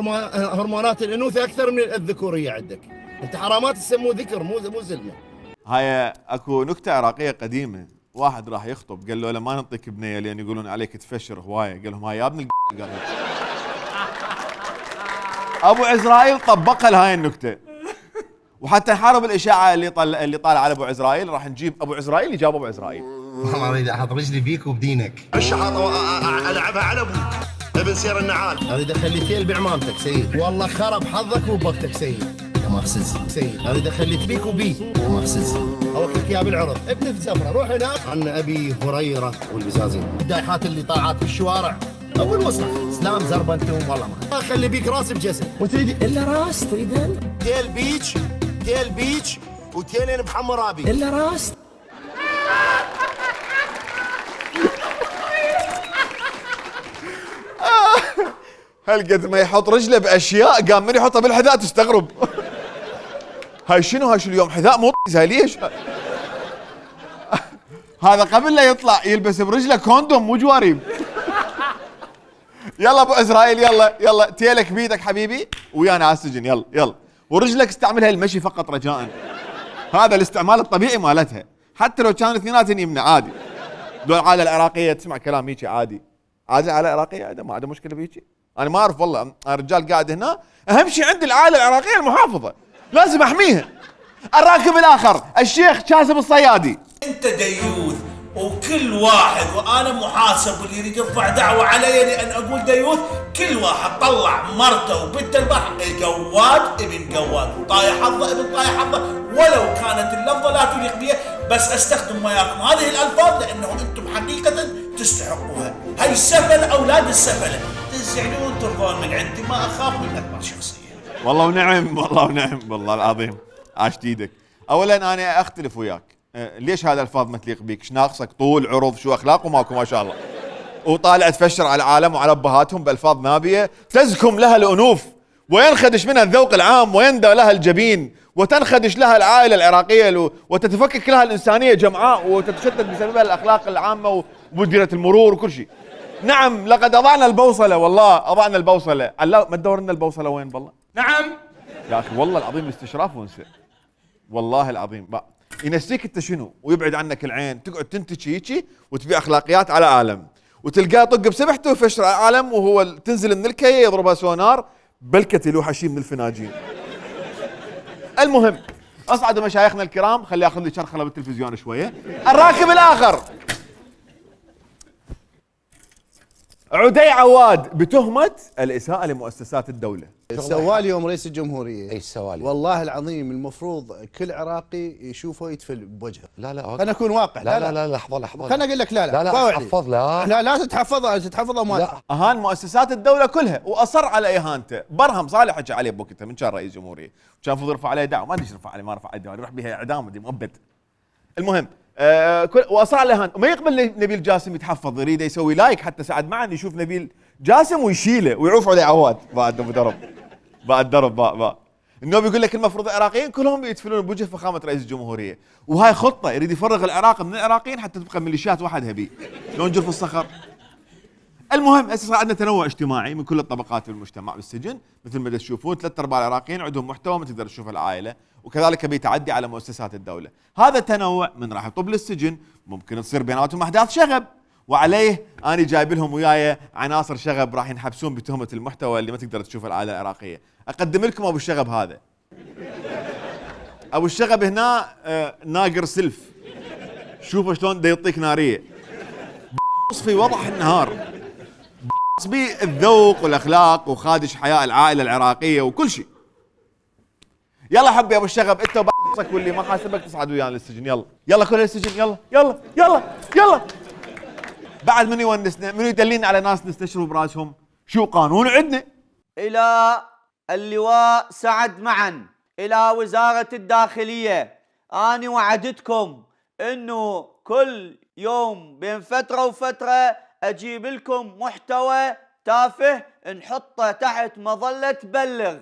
هرمونات الانوثه اكثر من الذكوريه عندك. انت حرامات تسموه ذكر مو زلمه. هاي اكو نكته عراقيه قديمه. واحد راح يخطب قال له لا ما نعطيك بنيه لان يقولون عليك تفشر هوايه. قال لهم هاي يا ابن قال ابو عزرائيل طبقها لهاي النكته. وحتى نحارب الاشاعه اللي طالع على ابو عزرائيل، راح نجيب ابو عزرائيل يجاوب ابو عزرائيل. والله اريد احط رجلي بيك وبدينك. الشحاطه العبها على ابوك ابن سير النعال. اريد اخلي تيل بعمامتك سيد. والله خرب حظك وبوقتك سيد. يا مخسز سيد. اريد اخلي بيك وبي. يا مخسز. اوكلك يا بالعرض ابن زفره روح هناك. عن ابي هريره والبزازين. الدايحات اللي طالعات في الشوارع. اول وصف اسلام زربنتم والله ما اخلي بيك راس بجسد. وتريد الا راس تريدين؟ تيل بيتش تيل بيتش وتيلين بحمرابي. الا راس. هالقد ما يحط رجله باشياء قام من يحطها بالحذاء تستغرب. هاي شنو اليوم حذاء مو هاي ليش؟ هذا قبل لا يطلع يلبس برجله كوندوم مو جواريب. يلا ابو عزرائيل يلا تيلك بيدك حبيبي ويانا على السجن يلا ورجلك استعملها المشي فقط رجاء. هذا الاستعمال الطبيعي مالتها، حتى لو كانوا اثنيناتهم يمنع عادي. دول العائله العراقيه تسمع كلام هيجي عادي العائله العراقيه ما عنده مشكله بهيجي. انا ما اعرف والله، انا رجال قاعد هنا اهم شيء عندي العائله العراقيه المحافظه لازم احميها. الراكب الاخر الشيخ كاسب الصيادي. انت ديوث وكل واحد وانا محاسب واللي يريد يرفع دعوه علي لان اقول ديوث، كل واحد طلع مرته وبنت البحر القواد ابن قواد وطايح حظه ابن طايح حظه، ولو كانت اللفظه لا تليق بي، بس استخدم وياكم هذه الالفاظ لانه انتم حقيقه تستحقوها. هاي السفل اولاد السفله، تزعلون ترضون من عندي، ما اخاف من اكبر شخصيه. والله ونعم والله العظيم عاش ايدك. اولا انا اختلف وياك، ليش هذا الفاظ ما تليق بيك؟ ايش ناقصك؟ طول عرض شو اخلاق وماكو ما شاء الله، وطالع تفشر على العالم وعلى ابهاتهم بالفاظ نابيه تزكم لها الانوف وينخدش منها الذوق العام ويندى لها الجبين وتنخدش لها العائله العراقيه وتتفكك لها الانسانيه جمعاء وتتشتت بسببها الاخلاق العامه ومديره المرور وكل شيء. نعم لقد اضعنا البوصله، والله اضعنا البوصله. الله ما تدور لنا البوصله وين بالله؟ نعم يا اخي والله العظيم الاستشراف ونسى، والله العظيم بقى ينسيك انت شنو ويبعد عنك العين، تقعد تنتجي هيجي وتبيع اخلاقيات على عالم وتلقاه طق بسبحته ويفشر على العالم وهو تنزل من الكيه يضربها سونار بلكه يلوح شيء من الفناجين. المهم اصعد مشايخنا الكرام، خلي ياخذ لي شرخله بالتلفزيون شويه. الراكب الاخر عدي عواد بتهمه الاساءه لمؤسسات الدوله. سوالي يوم رئيس الجمهوريه. ايش سوالي؟ والله العظيم المفروض كل عراقي يشوفه يتفل بوجهه. لا خلينا نكون واقع. لا لحظه خلينا اقول لك لا تحفظ لا تتحفظها ما اهان مؤسسات الدوله كلها واصر على اهانته. برهم صالح حكى عليه بوقتها من كان رئيس جمهوريه، كان المفروض يرفع عليه دعوه، ما ادري ايش رفع عليه، ما رفع عليه دعوه، يروح بها اعدام ودي مؤبد. المهم واصر على اهان وما يقبل نبيل جاسم يتحفظ، يريد يسوي لايك حتى سعد معن يشوف نبيل جاسم ويشيله ويعوف عليه عواد بعد ابو درب بعد درب بقى. النوبي يقول لك المفروض العراقيين كلهم يتفلون بوجه فخامه رئيس الجمهوريه، وهاي خطه يريد يفرغ العراق من العراقيين حتى تبقى ميليشيات وحدها بيه لو نجر في الصخر. المهم هسه صار عندنا تنوع اجتماعي من كل الطبقات في المجتمع بالسجن، مثل ما تشوفون 3/4 العراقيين عندهم محتوى ما تقدر تشوف العائله، وكذلك بيتعدي على مؤسسات الدوله. هذا التنوع من راح يطب للسجن ممكن تصير بيناتهم احداث شغب، وعليه انا جايب لهم وياي عناصر شغب راح ينحبسون بتهمه المحتوى اللي ما تقدر تشوف العائله العراقيه. اقدم لكم ابو الشغب هذا. ابو الشغب هنا ناقر سلف، شوفوا شلون دا يعطيك ناريه في وضح النهار، بالذوق والاخلاق وخادش حياء العائله العراقيه وكل شيء. يلا حبي ابو الشغب انت وبعصك واللي ما حاسبك تصعد ويانا للسجن. يلا كل السجن يلا. بعد من يونسنا من يدلينا على ناس نستشروا براسهم شو قانون عندنا. الى اللواء سعد معن، الى وزاره الداخليه، اني وعدتكم انه كل يوم بين فتره وفتره اجيب لكم محتوى تافه نحطه تحت مظله بلغ،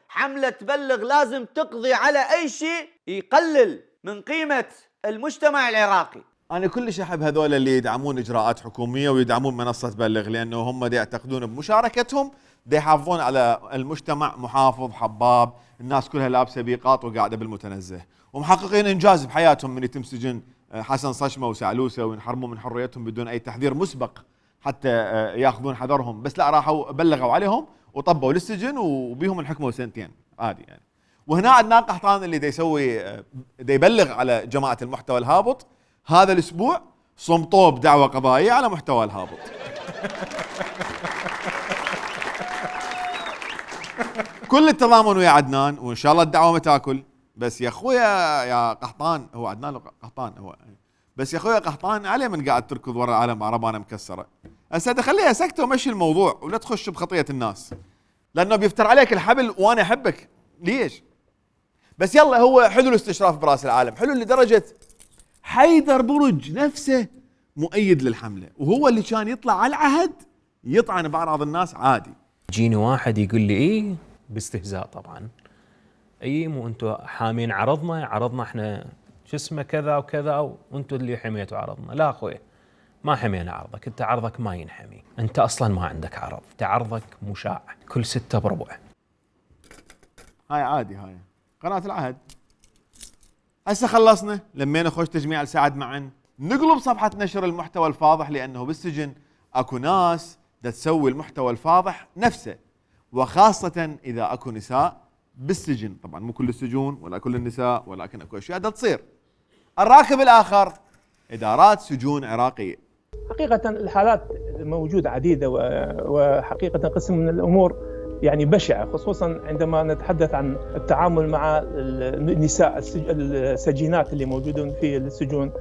حمله بلغ لازم تقضي على اي شيء يقلل من قيمه المجتمع العراقي. أنا كلش أحب هذول اللي يدعمون إجراءات حكومية ويدعمون منصة بلغ، لأنه هم دي يعتقدون بمشاركتهم دي يحافظون على المجتمع محافظ حباب، الناس كلها لابسة بيقاط وقاعدة بالمتنزه، ومحققين إنجاز بحياتهم من يتم سجن حسن صشمة وسعلوسة وينحرمون من حريتهم بدون أي تحذير مسبق حتى ياخذون حذرهم، بس لا راحوا بلغوا عليهم وطبوا للسجن وبيهم الحكموا سنتين عادي يعني. وهنا عندنا قحطان اللي دا يسوي دا يبلغ على جماعه المحتوى الهابط. هذا الاسبوع صمتوه بدعوه قضائيه على محتوى الهابط. كل التضامن ويا عدنان، وان شاء الله الدعوه ما تاكل. بس يا اخويا يا قحطان، هو عدنان له قحطان هو، بس يا اخويا قحطان عليه من قاعد تركض ورا العالم عربانه مكسره. هسه خليها سكته ومشي الموضوع ولا تخش بخطيه الناس، لانه بيفتر عليك الحبل وانا احبك ليش؟ بس يلا هو حلو الاستشراف براس العالم، حلو لدرجه حيدر برج نفسه مؤيد للحمله، وهو اللي كان يطلع على العهد يطعن بعض الناس عادي. يجيني واحد يقول لي ايه باستهزاء طبعا، اي مو انتم حامين عرضنا احنا شو اسمه كذا وكذا وانتم اللي حميتوا عرضنا. لا اخوي ما حمينا عرضك، انت عرضك ما ينحمي، انت اصلا ما عندك عرض، انت عرضك مشاع كل 6 بربع. هاي عادي، هاي قناة العهد. هسه خلصنا لمينا خوش تجميع لسعد معن، نقلب صفحة نشر المحتوى الفاضح، لأنه بالسجن أكو ناس دا تسوي المحتوى الفاضح نفسه، وخاصة إذا أكو نساء بالسجن. طبعا مو كل السجون ولا كل النساء، ولكن أكو أشياء دا تصير. الراكب الآخر إدارات سجون عراقية. حقيقة الحالات موجودة عديدة، وحقيقة قسم من الأمور يعني بشعة، خصوصا عندما نتحدث عن التعامل مع النساء السجينات اللي موجودون في السجون.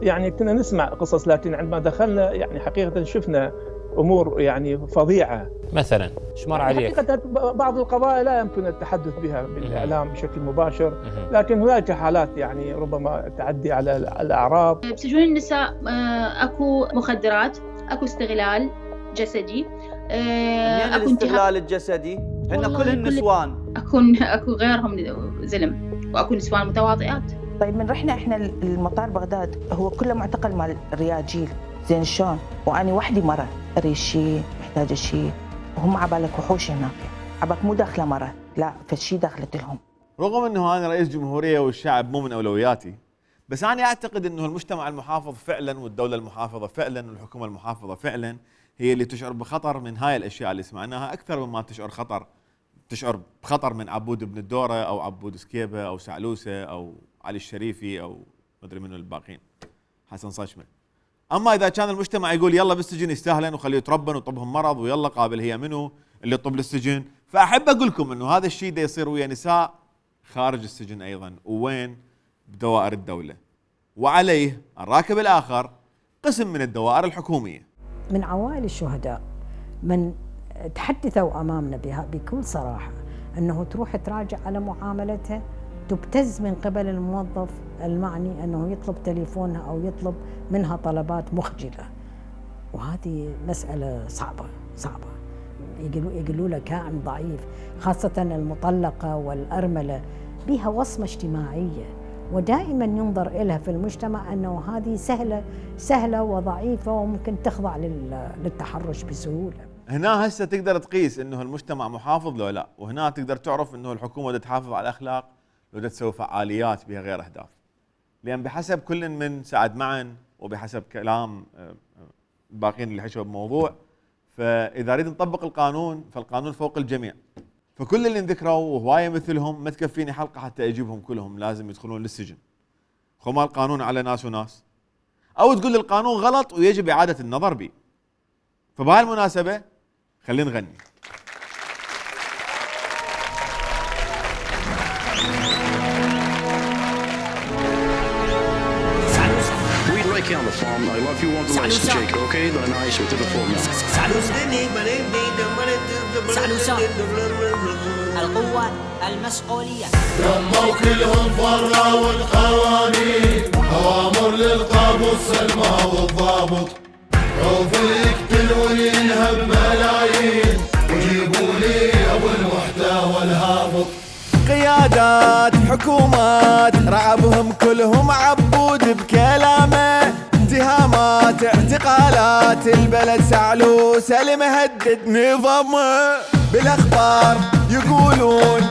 يعني كنا نسمع قصص، لكن عندما دخلنا يعني حقيقة شفنا أمور يعني فظيعة. مثلا ايش مر عليك؟ حقيقة بعض القضايا لا يمكن التحدث بها بالإعلام بشكل مباشر، لكن هناك حالات يعني ربما تعدي على الأعراض. بسجون النساء أكو مخدرات، أكو استغلال جسدي، اكو الاستغلال الجسدي هن كل النسوان، اكو غيرهم زلم، واكو نسوان متواضعات. طيب من رحنا احنا المطار بغداد هو كله معتقل مال رياجيل، زين شلون؟ واني وحدي مره اريد شيء، محتاجه شيء، وهم عبالك وحوش هناك، عبالك مو داخله مره، لا فشي دخلت لهم. رغم انه انا رئيس جمهوريه والشعب مو من اولوياتي، بس انا اعتقد انه المجتمع المحافظ فعلا والدوله المحافظه فعلا والحكومه المحافظه فعلا هي اللي تشعر بخطر من هاي الاشياء اللي سمعناها اكثر مما تشعر بخطر من عبود بن الدوره او عبود سكيبه او سعلوسه او علي الشريفي او مدري منو الباقين، حسن صشمه. اما اذا كان المجتمع يقول يلا بالسجن يستاهلن وخليه يتربن وطبهم مرض ويلا قابل هي منو اللي يطب للسجن، فاحب اقول لكم انه هذا الشيء دا يصير ويا نساء خارج السجن ايضا، وين؟ بدوائر الدوله. وعليه الراكب الاخر قسم من الدوائر الحكوميه. من عوائل الشهداء من تحدثوا امامنا بها بكل صراحه انه تروح تراجع على معاملتها، تبتز من قبل الموظف المعني انه يطلب تليفونها او يطلب منها طلبات مخجله، وهذه مساله صعبه. يقولوا له كائن ضعيف، خاصه المطلقه والارمله بها وصمه اجتماعيه، ودائما ينظر إلها في المجتمع أنه هذه سهلة وضعيفة وممكن تخضع للتحرش بسهولة. هنا هسه تقدر تقيس انه المجتمع محافظ لو لا، وهنا تقدر تعرف انه الحكومة بدها تحافظ على الاخلاق لو بدها تسوي فعاليات بها غير اهداف. لان بحسب كل من سعد معن وبحسب كلام الباقيين اللي حكوا بموضوع، فاذا نريد نطبق القانون فالقانون فوق الجميع. فكل اللي نذكروا وهوايه مثلهم ما تكفيني حلقه حتى اجيبهم كلهم، لازم يدخلون للسجن. خما القانون على ناس وناس، او تقول القانون غلط ويجب اعاده النظر به. فبهالمناسبه خلينا نغني. On the farm. I love you on the license, Jake, okay? The nice with the phone now. القوة المسؤولية. دموا كلهم فرا والقوانين، أوامر للقابوس سلمى والضابط، عوف يقتل وينهب ملايين، وجيبوا لي أبو المحتوى الهابط. قيادات حكومات رعبهم كلهم عبود بكلامه، اتهامات اعتقالات البلد سعلوسه المهدد نظامه. بالاخبار يقولون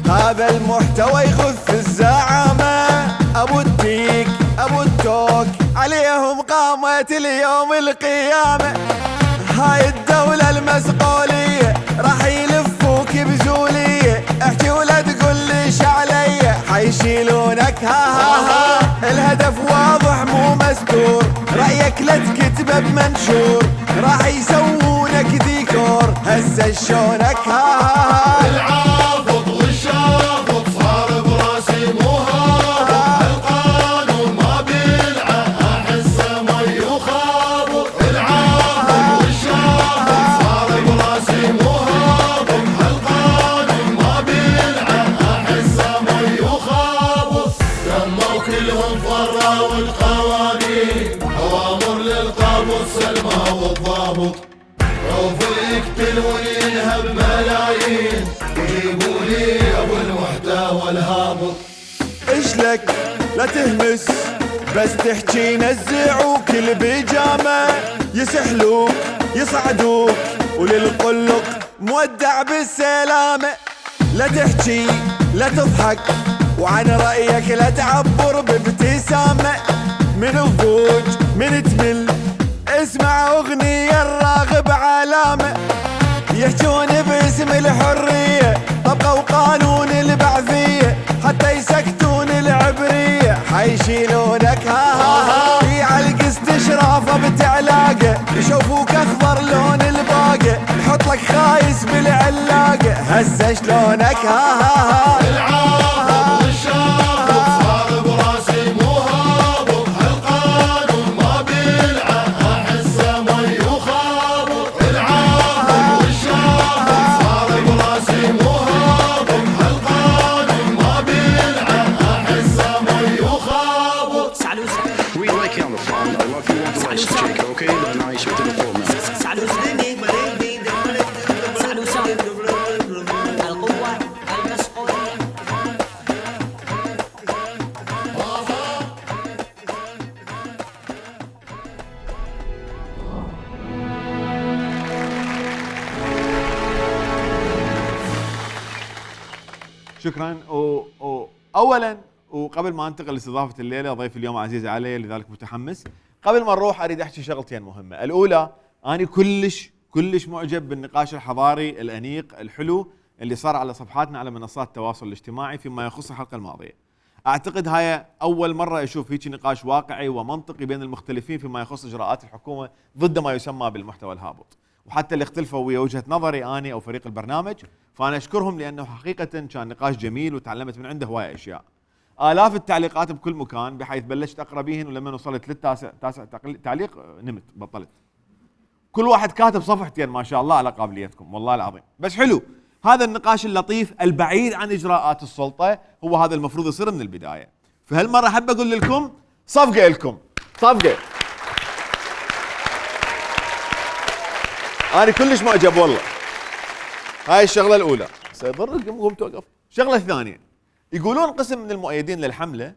هذا المحتوى يخف الزعامه، ابو التيك ابو التوك عليهم قامت اليوم القيامه. هاي الدولة المسؤولية راح يلفوك بزولية، احكي ولا تقول ليش علي حيشيلونك ها الهدف واضح مو مستور، رأيك لا تكتبه بمنشور، راح يسوونك ديكور هسه شلونك ها العافض والشافض صار براسي مو هابط، القانون ما بيلعب احسه مي وخابط، العافض والشافض صار براسي مو هابط، القانون ما بيلعب احسه مي وخابط، دموا كلهم فرا والقوانين اوامر للقابوس سلمى والضابط، خوف يقتل وينهب ملايين وجيبوا لي ابو المحتوى الهابط. اشلك لا تهمس بس تحكي نزعوك البيجامة، يسحلوك يصعدوك وللقلق مودع بالسلامة، لا تحكي لا تضحك وعن رأيك لا تعبر بابتسامة، من الضوج من تمل اسمع اغنية الراغب علامة، يحجون باسم الحرية طبقوا قانون البعثية حتى يسكتون العبرية حيشيلونك ها في عالقست اشرافه بتعلاقه، يشوفوك اخضر لون الباقة يحط لك خايس بالعلاقة هسه شلونك ها العافض والشافض صار براسي مو هابط، القانون ما بيلعب احسه مي وخابط، العافض والشافض صار براسي مو هابط، القانون ما بيلعب احسه مي وخابط. We like you on the farm. I love you, want the license check, okay? But nice with the full now. القوة المسؤولية. شكرا. اولا وقبل ما انتقل لاستضافه الليله ضيف اليوم عزيز علي لذلك متحمس، قبل ما نروح اريد احكي شغلتين مهمه. الاولى اني كلش معجب بالنقاش الحضاري الانيق الحلو اللي صار على صفحاتنا على منصات التواصل الاجتماعي فيما يخص الحلقه الماضيه. اعتقد هاي اول مره اشوف هيك نقاش واقعي ومنطقي بين المختلفين فيما يخص اجراءات الحكومه ضد ما يسمى بالمحتوى الهابط، وحتى اللي اختلفوا ويا وجهه نظري اني او فريق البرنامج، فانا اشكرهم لانه حقيقه كان نقاش جميل وتعلمت من عنده هوايه اشياء. آلاف التعليقات بكل مكان بحيث بلشت اقرا بيهن، ولما وصلت للتاسع تعليق نمت بطلت. كل واحد كاتب صفحتين ما شاء الله على قابليتكم والله العظيم. بس حلو هذا النقاش اللطيف البعيد عن اجراءات السلطه، هو هذا المفروض يصير من البدايه. فهالمره احب اقول لكم صفقه لكم صفقه. انا كلش معجب والله. هاي الشغله الاولى. سيضر قوم توقف. الشغله الثانيه يقولون قسم من المؤيدين للحمله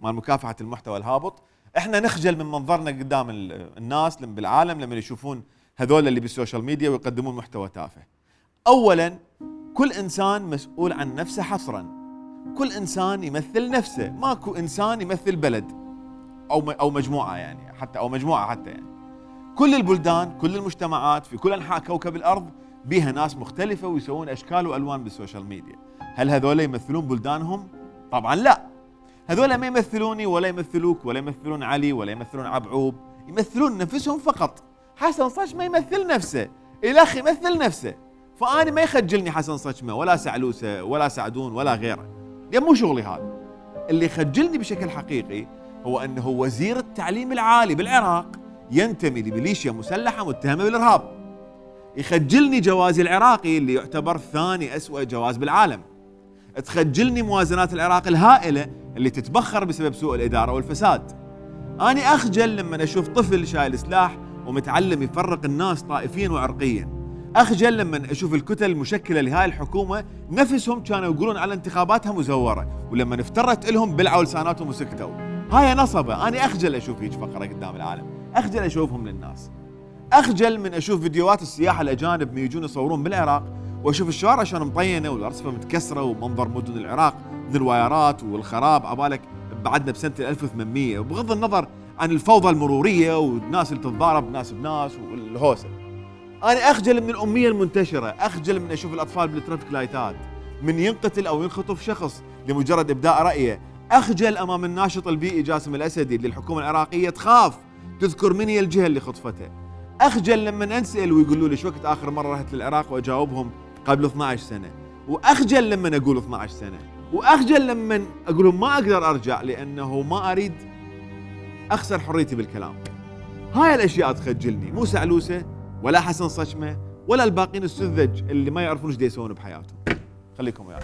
مال مكافحه المحتوى الهابط احنا نخجل من منظرنا قدام الناس بالعالم لما يشوفون هذول اللي بالسوشيال ميديا ويقدمون محتوى تافه. اولا كل انسان مسؤول عن نفسه حصرا، كل انسان يمثل نفسه، ماكو انسان يمثل بلد او مجموعه يعني حتى او مجموعه حتى يعني. كل البلدان كل المجتمعات في كل انحاء كوكب الارض بيها ناس مختلفه ويسوون اشكال والوان بالسوشيال ميديا. هل هذول يمثلون بلدانهم؟ طبعا لا. هذول ما يمثلوني ولا يمثلوك ولا يمثلون علي ولا يمثلون عبعوب، يمثلون نفسهم فقط. حسن صشمة يمثل نفسه، الأخ يمثل نفسه، فأنا ما يخجلني حسن صشمة ولا سعلوسة ولا سعدون ولا غيره، لأن مو شغلي هذا. اللي يخجلني بشكل حقيقي هو أنه وزير التعليم العالي بالعراق ينتمي لميليشيا مسلحة متهمة بالإرهاب. يخجلني جوازي العراقي اللي يعتبر ثاني أسوأ جواز بالعالم. تخجلني موازنات العراق الهائلة اللي تتبخر بسبب سوء الإدارة والفساد. أنا أخجل لما أشوف طفل شايل سلاح ومتعلم يفرق الناس طائفيا وعرقيا. أخجل لما أشوف الكتل المشكلة لهاي الحكومة نفسهم كانوا يقولون على انتخاباتها مزورة، ولما افترت لهم بلعوا لساناتهم وسكتوا. هاي نصبة. أنا أخجل أشوف هيك فقرة قدام العالم، أخجل أشوفهم للناس. أخجل من أشوف فيديوهات السياحة الأجانب من يجون يصورون بالعراق وأشوف الشوارع شلون مطينة والأرصفة متكسرة ومنظر مدن العراق من الوايرات والخراب. عبالك بعدنا بسنة 1800، وبغض النظر عن الفوضى المرورية والناس اللي تتضارب ناس بناس والهوسة. انا اخجل من الاميه المنتشره، اخجل من اشوف الاطفال بالترافيك لايتات، من ينقتل او ينخطف شخص لمجرد ابداء رايه، اخجل امام الناشط البيئي جاسم الاسدي اللي الحكومه العراقيه تخاف تذكر من هي الجهه اللي خطفته. اخجل لما انسال ويقولوا لي شو وقت اخر مره رحت للعراق واجاوبهم قبل 12 سنه، واخجل لما اقول 12 سنه، واخجل لما اقول لهم ما اقدر ارجع لانه ما اريد اخسر حريتي بالكلام. هاي الاشياء تخجلني، مو سعلوسه ولا حسن صشمه ولا الباقين السذج اللي ما يعرفون ايش يسوون بحياتهم. خليكم وياي.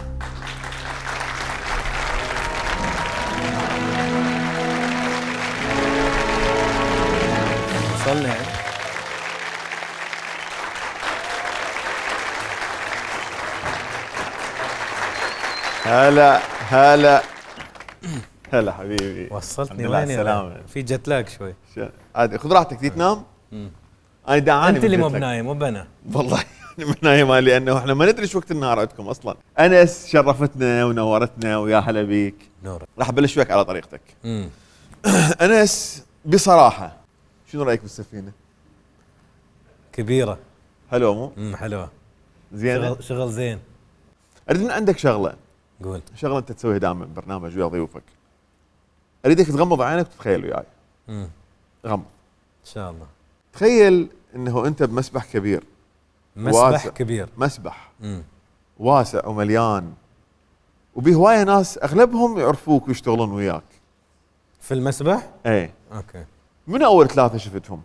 وصلنا. هلا هلا هلا حبيبي، وصلتني وين؟ وين؟ سلامة. في جت لاج شوي. عادي خذ راحتك، تي تنام؟ انا دعاني انت اللي مو بنايم مو بنا. والله مو بنايم لانه احنا ما ندري ايش وقت النهار عندكم اصلا. انس شرفتنا ونورتنا ويا هلا بيك. نور. راح ابلش وياك على طريقتك. انس بصراحه شنو رايك بالسفينه؟ كبيره. حلوه مو؟ حلوه. زين. شغل زين. اريد من عندك شغله. قول. شغله انت تسويها دائما برنامج ويا ضيوفك. اريدك تغمض عينك وتتخيل وياي. غمض. ان شاء الله. تخيل انه انت بمسبح كبير. مسبح واسع. كبير. مسبح. واسع ومليان. وبيه هوايه ناس اغلبهم يعرفوك ويشتغلون وياك. في المسبح؟ ايه. اوكي. من اول 3 شفتهم؟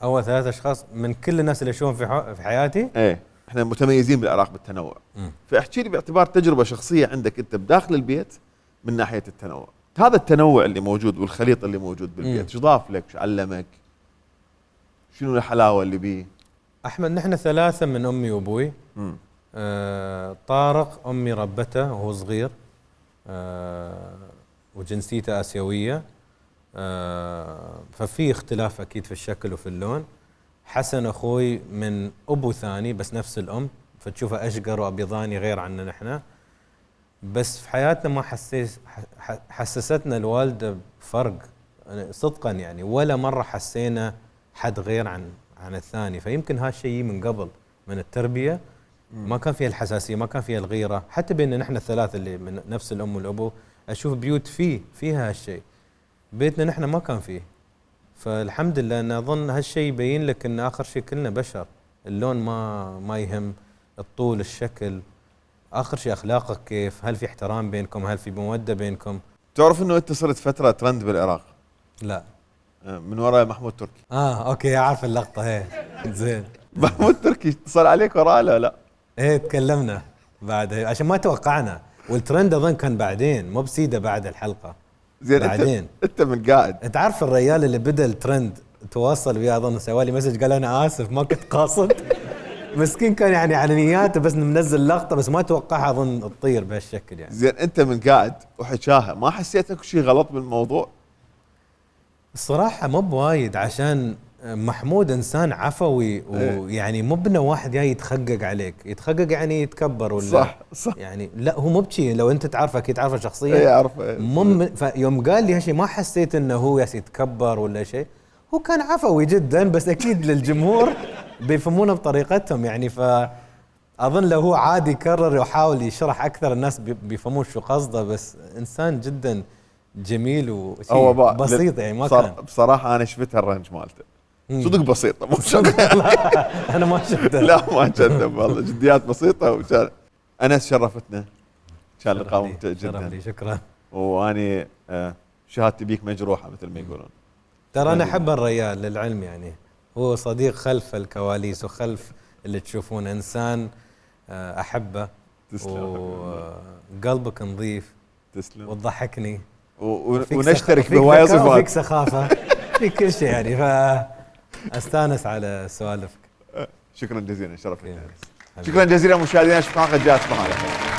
اول 3 اشخاص من كل الناس اللي اشوفهم في حياتي؟ ايه. احنا متميزين بالعراق بالتنوع. فاحكي لي باعتبار تجربه شخصيه عندك انت بداخل البيت من ناحيه التنوع. هذا التنوع اللي موجود والخليط اللي موجود بالبيت، شو ضاف لك؟ شو علمك؟ شنو الحلاوه اللي بيه؟ احمد نحن 3 من امي وابوي. طارق امي ربته وهو صغير، وجنسيته اسيويه، ففي اختلاف اكيد في الشكل وفي اللون. حسن اخوي من ابو ثاني بس نفس الام، فتشوفه اشقر وابيضاني غير عنا نحن. بس في حياتنا ما حسستنا الوالده بفرق صدقا، يعني ولا مره حسينا حد غير عن الثاني. فيمكن هالشيء من قبل من التربيه ما كان فيها الحساسيه، ما كان فيها الغيره، حتى بيننا نحن الثلاثه اللي من نفس الام والابو اشوف بيوت فيها هالشيء. بيتنا نحن ما كان فيه. فالحمد لله ان اظن هالشيء يبين لك ان اخر شيء كلنا بشر، اللون ما يهم، الطول، الشكل، اخر شيء اخلاقك كيف، هل في احترام بينكم، هل في موده بينكم. تعرف انه انت صرت فتره ترند بالعراق؟ لا. من وراء محمود تركي. اوكي اعرف اللقطه هي. زين. محمود تركي اتصل عليك وراه لا؟ ايه تكلمنا بعد عشان ما توقعنا، والترند اظن كان بعدين مو بسيده بعد الحلقه. زين. بعدين انت من قاعد، انت عارف الرجال اللي بدا الترند تواصل وياه، اظن سوالي مسج قال انا اسف ما كنت قاصد. مسكين كان يعني على نياته بس منزل لقطه بس ما توقعها اظن تطير بهالشكل يعني. زين انت من قاعد وحكاها ما حسيت اكو شيء غلط بالموضوع؟ الصراحه مو بوايد، عشان محمود انسان عفوي ويعني مو بنا واحد جاي يتخقق عليك، يتخقق يعني يتكبر ولا صح يعني لا هو مو بشي. لو انت تعرفه اكيد تعرفه شخصيا. اي اعرفه. فيوم قال لي هالشيء ما حسيت انه هو يتكبر ولا شيء، هو كان عفوي جدا بس اكيد للجمهور بيفهمونه بطريقتهم يعني. فاظن لو هو عادي يكرر ويحاول يشرح اكثر الناس بيفهمون شو قصده، بس انسان جدا جميل وبسيط يعني ما كان. بصراحه انا شفت الرنج مالته صدق بسيطه مو شغل. انا ما شفته. لا ما كذب والله، جديات بسيطه. وكان انس شرفتنا، كان لقاء ممتع جدا. شكرا. واني شهادتي بيك مجروحه مثل ما يقولون. ترى انا احب الريال للعلم، يعني هو صديق خلف الكواليس وخلف اللي تشوفون، انسان احبه. تسلم. وقلبك نظيف. تسلم. وتضحكني. ونشترك بهوايه صفات. فيك سخافه في كل شيء يعني، فاستانس على سوالفك. شكرا جزيلا، شرفتنا. شكرا جزيلا مشاهدينا، اشوفكم حلقه جايه. تصبحوا على خير.